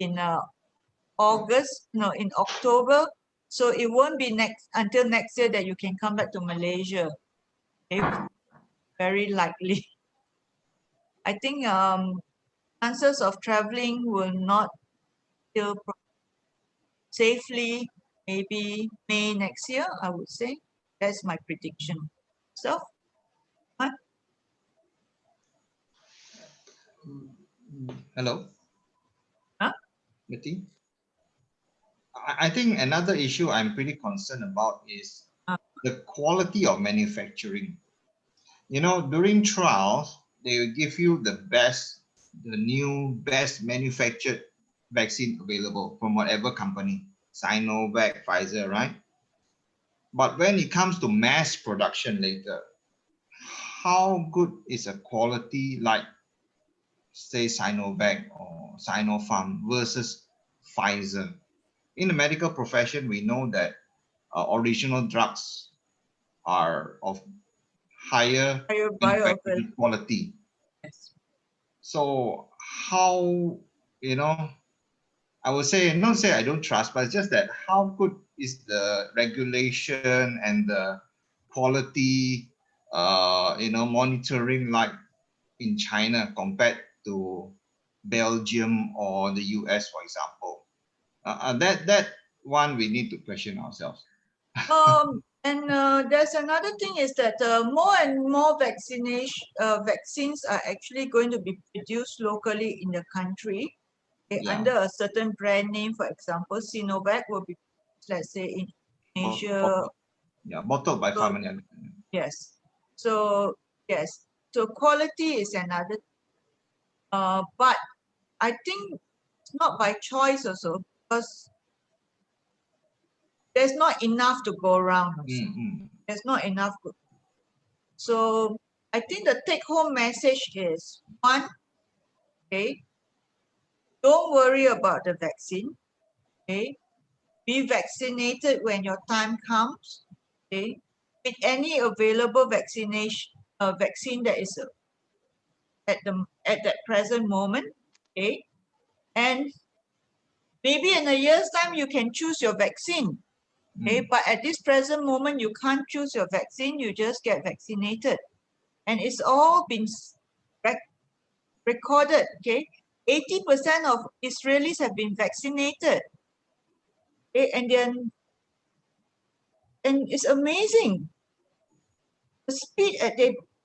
in August, no, in October. So it won't be until next year that you can come back to Malaysia. Okay? Very likely. I think chances of traveling will not till safely, maybe May next year, I would say. That's my prediction. So, what? Hello, Huh? Betty. I think another issue I'm pretty concerned about is the quality of manufacturing. You know, during trials, they will give you the new best manufactured vaccine available from whatever company, Sinovac, Pfizer, right? But when it comes to mass production later, how good is a quality like, say, Sinovac or Sinopharm versus Pfizer? In the medical profession, we know that original drugs are of higher manufacturing quality. Yes. So how, you know, I would say, not say I don't trust, but it's just that how good is the regulation and the quality, monitoring like in China compared to Belgium or the US, for example? That one we need to question ourselves. There's another thing is that more and more vaccines are actually going to be produced locally in the country. Yeah. Under a certain brand name. For example, Sinovac will be, let's say, in Asia. Bottled by Pharma. Yes. So yes. So quality is another. But I think it's not by choice also, because there's not enough to go around. There's not enough. So I think the take-home message is, one, okay, don't worry about the vaccine. Okay, be vaccinated when your time comes. Okay, with any available vaccination, vaccine that is at that present moment, okay? And maybe in a year's time you can choose your vaccine, okay? But at this present moment you can't choose your vaccine. You just get vaccinated, and it's all been recorded, okay? 80% of Israelis have been vaccinated, okay? And it's amazing the speed at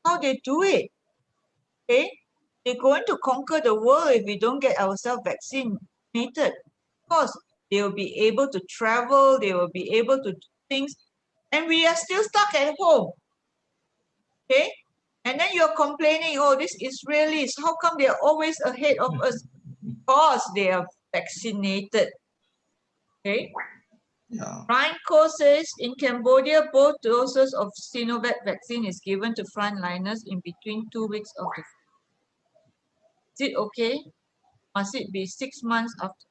how they do it, okay? They're going to conquer the world if we don't get ourselves vaccinated. Of course, they will be able to travel, they will be able to do things, and we are still stuck at home, okay? And then you're complaining, oh, these Israelis, how come they are always ahead of us? Because they are vaccinated, okay? Yeah. Ryan Ko says, in Cambodia, both doses of Sinovac vaccine is given to frontliners in between 2 weeks of the. Is it okay? Must it be 6 months after?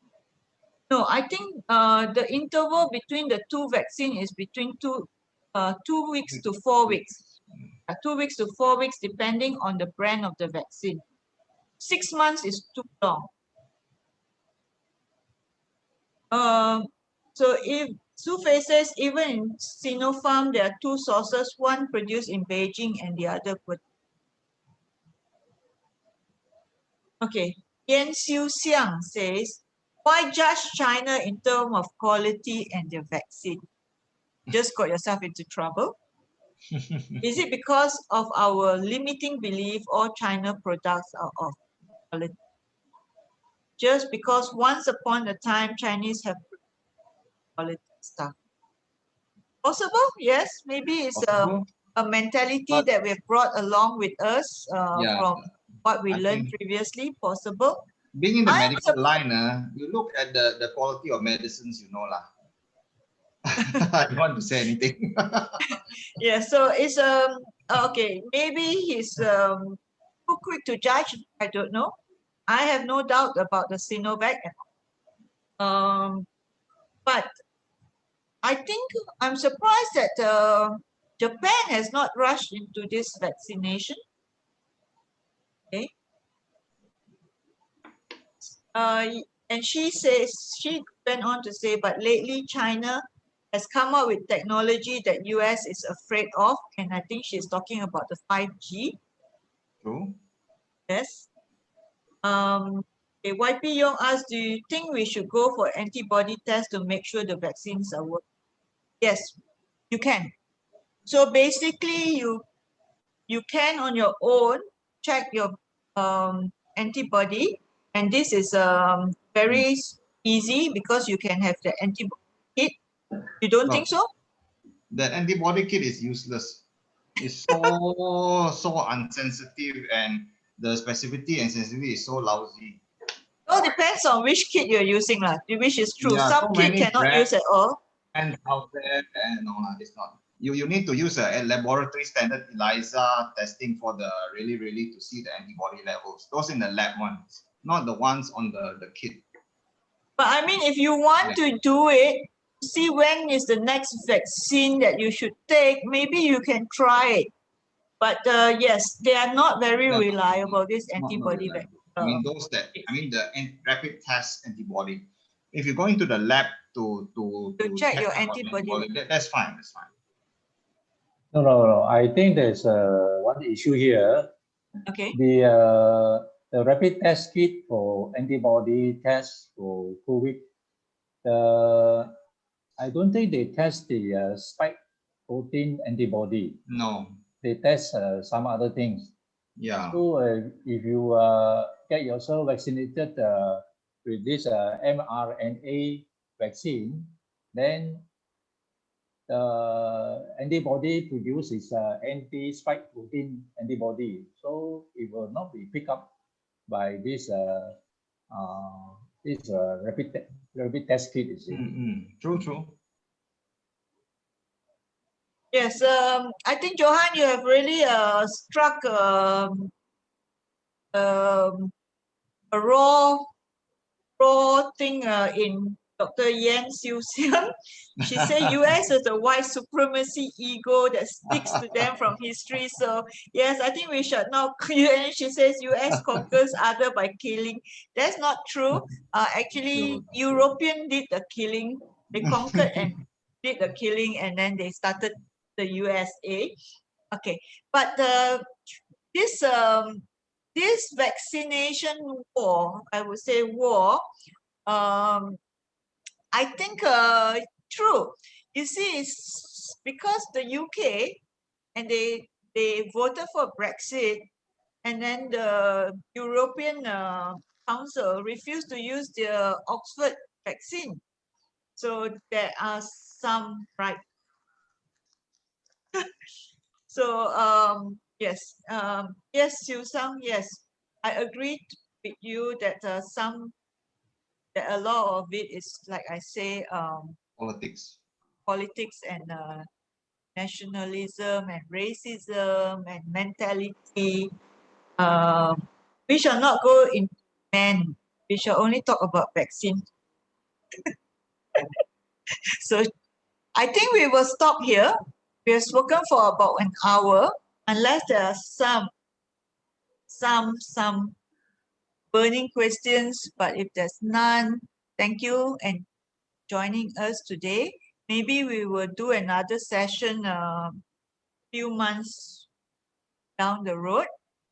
No, I think the interval between the two vaccine is between 2 weeks to 4 weeks. 2 weeks to 4 weeks, depending on the brand of the vaccine. 6 months is too long. So if Sufei says, even in Sinopharm, there are two sources, one produced in Beijing and the other put. Okay, Yan Xiu Xiang says, why judge China in terms of quality and their vaccine? Just got yourself into trouble. Is it because of our limiting belief all China products are of quality? Just because once upon a time Chinese have quality stuff. Possible, yes. Maybe it's a mentality that we have brought along with us from what we learned previously. Possible. Being in the medical line, you look at the quality of medicines, you know lah. I don't want to say anything. Yeah, so it's okay. Maybe he's too quick to judge. I don't know. I have no doubt about the Sinovac. But I think I'm surprised that Japan has not rushed into this vaccination. Okay. And she went on to say, but lately China has come up with technology that US is afraid of, and I think she's talking about the 5G. True. Yes. Okay, YP Yong asked, do you think we should go for antibody test to make sure the vaccines are working? Yes, you can. So basically, you can on your own check your antibody, and this is very easy because you can have the antibody kit. You don't think so? That antibody kit is useless. It's so unsensitive, and the specificity and sensitivity is so lousy. Well, depends on which kit you're using, which is true. Yeah, some so kit many cannot use at all. And out there, and no, it's not. You need to use a laboratory standard ELISA testing for the really to see the antibody levels. Those in the lab ones, not the ones on the kit. But I mean, if you want to do it, see when is the next vaccine that you should take, maybe you can try it. But yes, they are not very reliable, this antibody vaccine. I mean, the rapid test antibody. If you're going to the lab to check your antibody, that's fine. That's fine. No. I think there's one issue here. Okay. The rapid test kit for antibody test for COVID, I don't think they test the spike protein antibody. No. They test some other things. Yeah. So if you get yourself vaccinated with this mRNA vaccine, then the antibody produced is anti-spike protein antibody, so it will not be picked up by this rapid test kit. You see? True. Yes, I think Johan, you have really struck a raw thing in Dr. Yan Siu Xiang. She said US is a white supremacy ego that sticks to them from history. So yes, I think we should not. She says US conquers other by killing. That's not true. Actually, European did the killing. They conquered and did the killing, and then they started the USA. Okay, but this vaccination war, I would say war, I think true. You see, it's because the UK and they voted for Brexit, and then the European Council refused to use the Oxford vaccine. So there are some right. So yes, yes, Siu Sang, yes, I agree with you that that a lot of it is, like I say, politics and nationalism and racism and mentality. We shall not go into men. We shall only talk about vaccine. So I think we will stop here. We have spoken for about an hour, unless there are some burning questions. But if there's none, thank you and joining us today. Maybe we will do another session few months down the road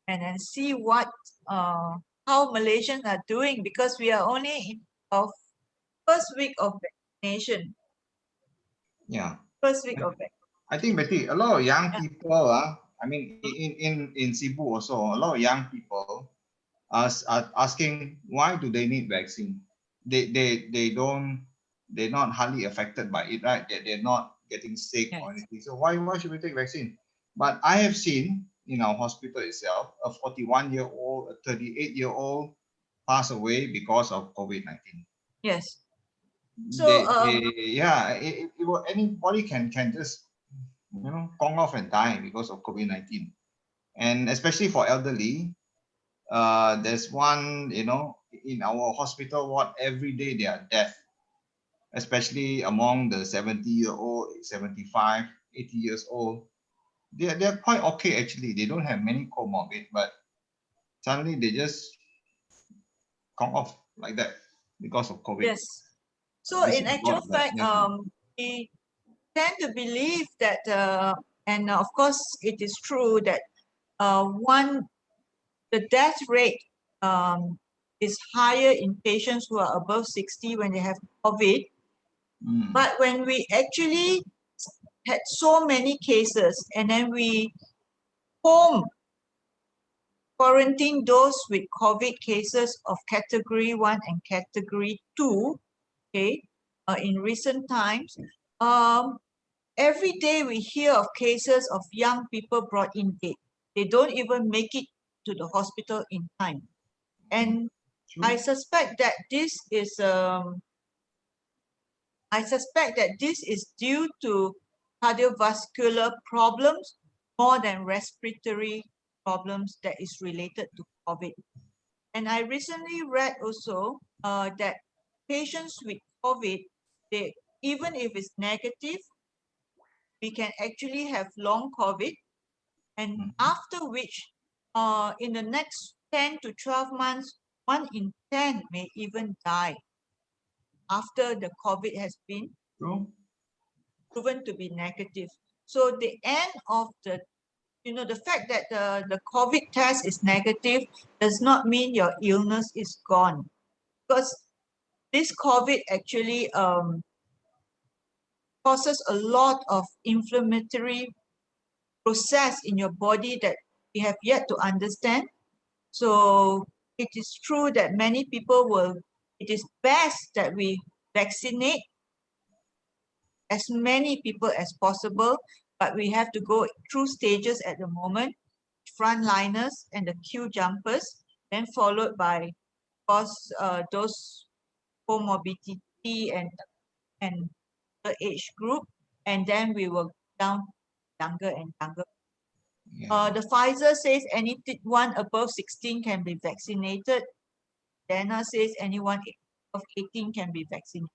and then see what how Malaysians are doing, because we are only in our first week of vaccination. Yeah. First week of vaccination. I think, Betty, a lot of young people, I mean, in Cebu also, a lot of young people are asking, why do they need vaccine? They're not hardly affected by it, right? They're not getting sick or anything. So why should we take vaccine? But I have seen in our hospital itself, a 41-year-old, a 38-year-old pass away because of COVID-19. Yes. So anybody can just gone off and die because of COVID-19, and especially for elderly. There's one, in our hospital ward, every day there are deaths, especially among the 70-year-old, 75, 80 years old. They're quite okay actually. They don't have many comorbid, but suddenly they just come off like that because of COVID. Yes. So in actual fact, we tend to believe that, and of course it is true that the death rate is higher in patients who are above 60 when they have COVID. But when we actually had so many cases and then we home quarantine those with COVID cases of category 1 and category 2, okay, in recent times, every day we hear of cases of young people brought in dead. They don't even make it to the hospital in time. And I suspect that this is due to cardiovascular problems more than respiratory problems that is related to COVID. And I recently read also that patients with COVID, even if it's negative, we can actually have long COVID, and after which, in the next 10 to 12 months, 1 in 10 may even die after the COVID has been proven to be negative. So the end of the fact that the COVID test is negative does not mean your illness is gone, because this COVID actually causes a lot of inflammatory process in your body that we have yet to understand. So it is true that many people it is best that we vaccinate as many people as possible, but we have to go through stages at the moment: frontliners and the queue jumpers, then followed by, of course, those comorbidity and the age group, and then we will down younger and younger. The Pfizer says anyone above 16 can be vaccinated. Dana says anyone above 18 can be vaccinated.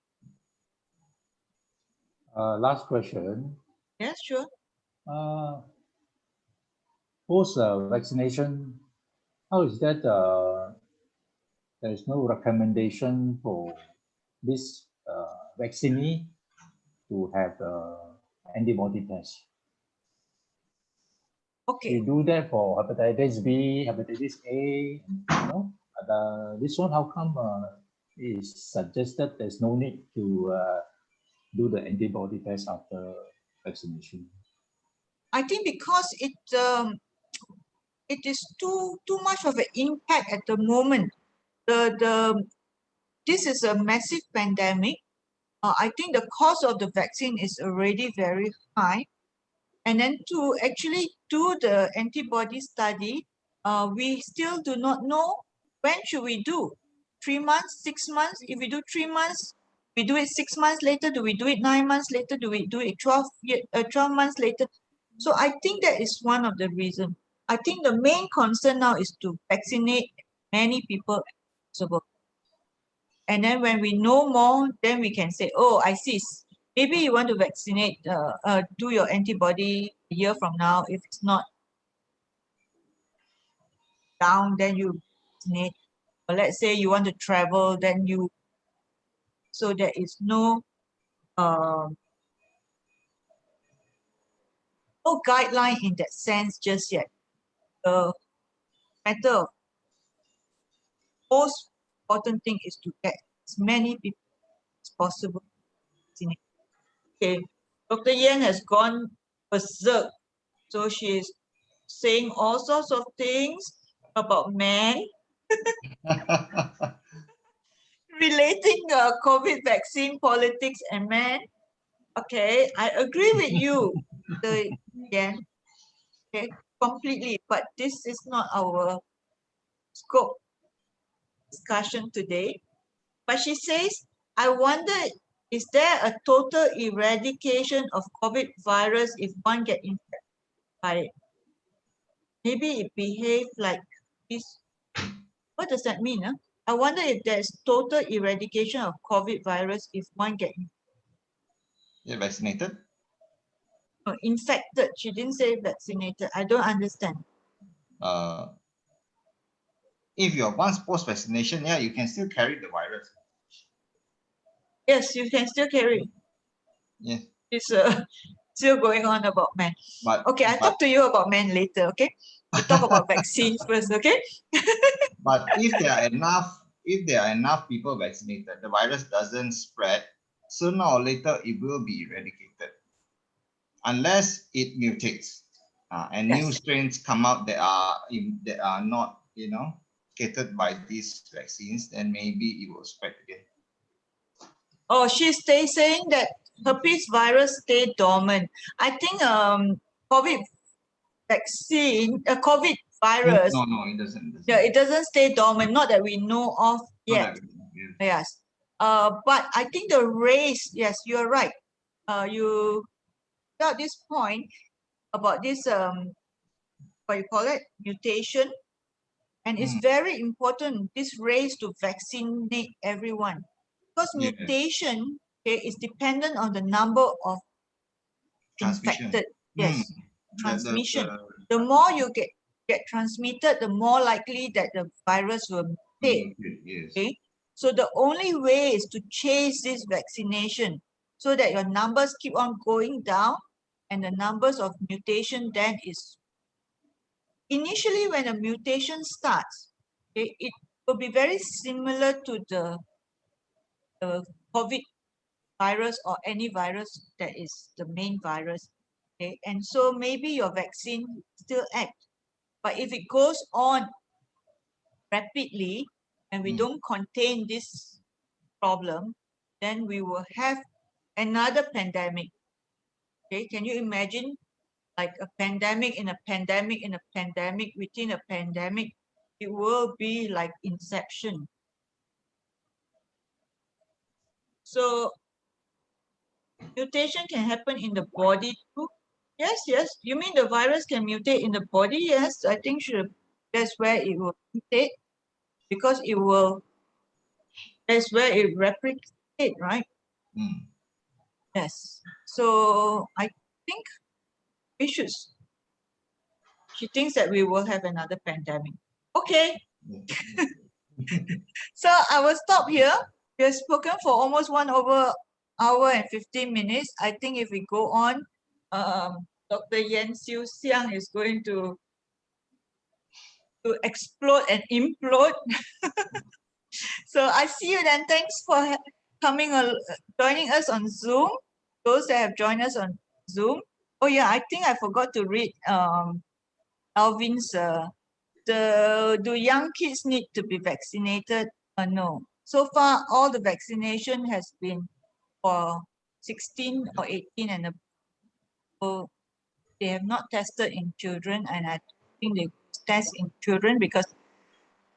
Last question. Yes, sure. Post vaccination, how is that? There is no recommendation for this vaccinee to have antibody test. Okay. You do that for hepatitis B, hepatitis A, this one, how come is suggested there's no need to do the antibody test after vaccination? I think because it is too much of an impact at the moment. This is a massive pandemic. I think the cost of the vaccine is already very high. And then to actually do the antibody study, we still do not know when should we do. 3 months, 6 months? If we do 3 months, we do it 6 months later. Do we do it 9 months later? Do we do it 12 months later? So I think that is one of the reasons. I think the main concern now is to vaccinate many people as possible. And then when we know more, then we can say, oh, I see. Maybe you want to vaccinate, do your antibody a year from now. If it's not down, then you vaccinate. Or let's say you want to travel, then you, so there is no no guideline in that sense just yet. The matter of most important thing is to get as many people as possible vaccinated. Okay, Dr. Yen has gone berserk. So she's saying all sorts of things about men, relating COVID vaccine politics and men. Okay, I agree with you. Yeah, okay, completely. But this is not our scope discussion today. But she says, I wonder, is there a total eradication of COVID virus if one get infected by it? Maybe it behaves like this. What does that mean? Huh? I wonder if there's total eradication of COVID virus if one get vaccinated? Infected. She didn't say vaccinated. I don't understand. If you're once post-vaccination, yeah, you can still carry the virus. Yes, you can still carry. Yes. It's still going on about men. But okay, I'll talk to you about men later, okay? We'll talk about vaccines first, okay? But if there are enough people vaccinated, the virus doesn't spread, sooner or later it will be eradicated. Unless it mutates and new strains come out that are not, catered by these vaccines, then maybe it will spread again. Oh, she's saying that herpes virus stay dormant. I think COVID vaccine, COVID virus. No, it doesn't. Yeah, it doesn't stay dormant. Not that we know of yet. Yes. But I think the race. Yes, you're right. You got this point about this what you call it, mutation, and it's very important, this race, to vaccinate everyone, because mutation, okay, is dependent on the number of infected. Yes, transmission. The more you get transmitted, the more likely that the virus will mutate. Okay, so the only way is to chase this vaccination so that your numbers keep on going down, and the numbers of mutation then is initially when a mutation starts, okay, it will be very similar to the COVID virus or any virus that is the main virus. Okay, and so maybe your vaccine still acts. But if it goes on rapidly and we don't contain this problem, then we will have another pandemic. Okay, can you imagine like a pandemic in a pandemic in a pandemic within a pandemic? It will be like inception. So mutation can happen in the body too. Yes, yes. You mean the virus can mutate in the body? Yes, I think that's where it will mutate, because it will, that's where it replicates, right? Yes. So I think we should. She thinks that we will have another pandemic. Okay. So I will stop here. We have spoken for almost 1 hour and 15 minutes. I think if we go on, Dr. Yan Xiu Xiang is going to explode and implode. So I see you then. Thanks for coming, joining us on Zoom. Those that have joined us on Zoom. Oh yeah, I think I forgot to read Alvin's. Do young kids need to be vaccinated? No. So far, all the vaccination has been for 16 or 18 and above. So they have not tested in children, and I think they test in children because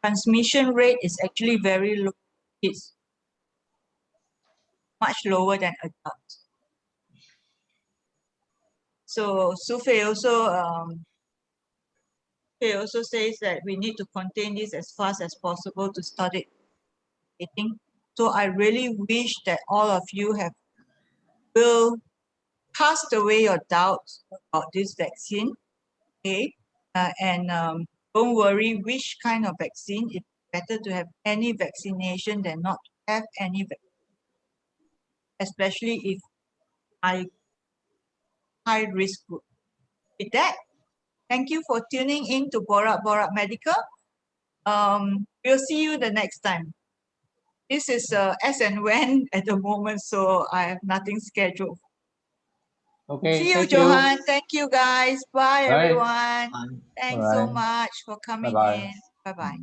transmission rate is actually very low. It's much lower than adults. So Sufei also says that we need to contain this as fast as possible to start it. So I really wish that all of you will cast away your doubts about this vaccine, okay? Don't worry which kind of vaccine. It's better to have any vaccination than not to have any especially if high risk group. With that, thank you for tuning in to Borak Borak Medical. We'll see you the next time. This is as and when at the moment, so I have nothing scheduled. Okay. See you, Thank Johan. you. Thank you, guys. Bye, Bye. everyone. Bye. Thanks so Bye. much for coming Bye-bye. in. Bye-bye.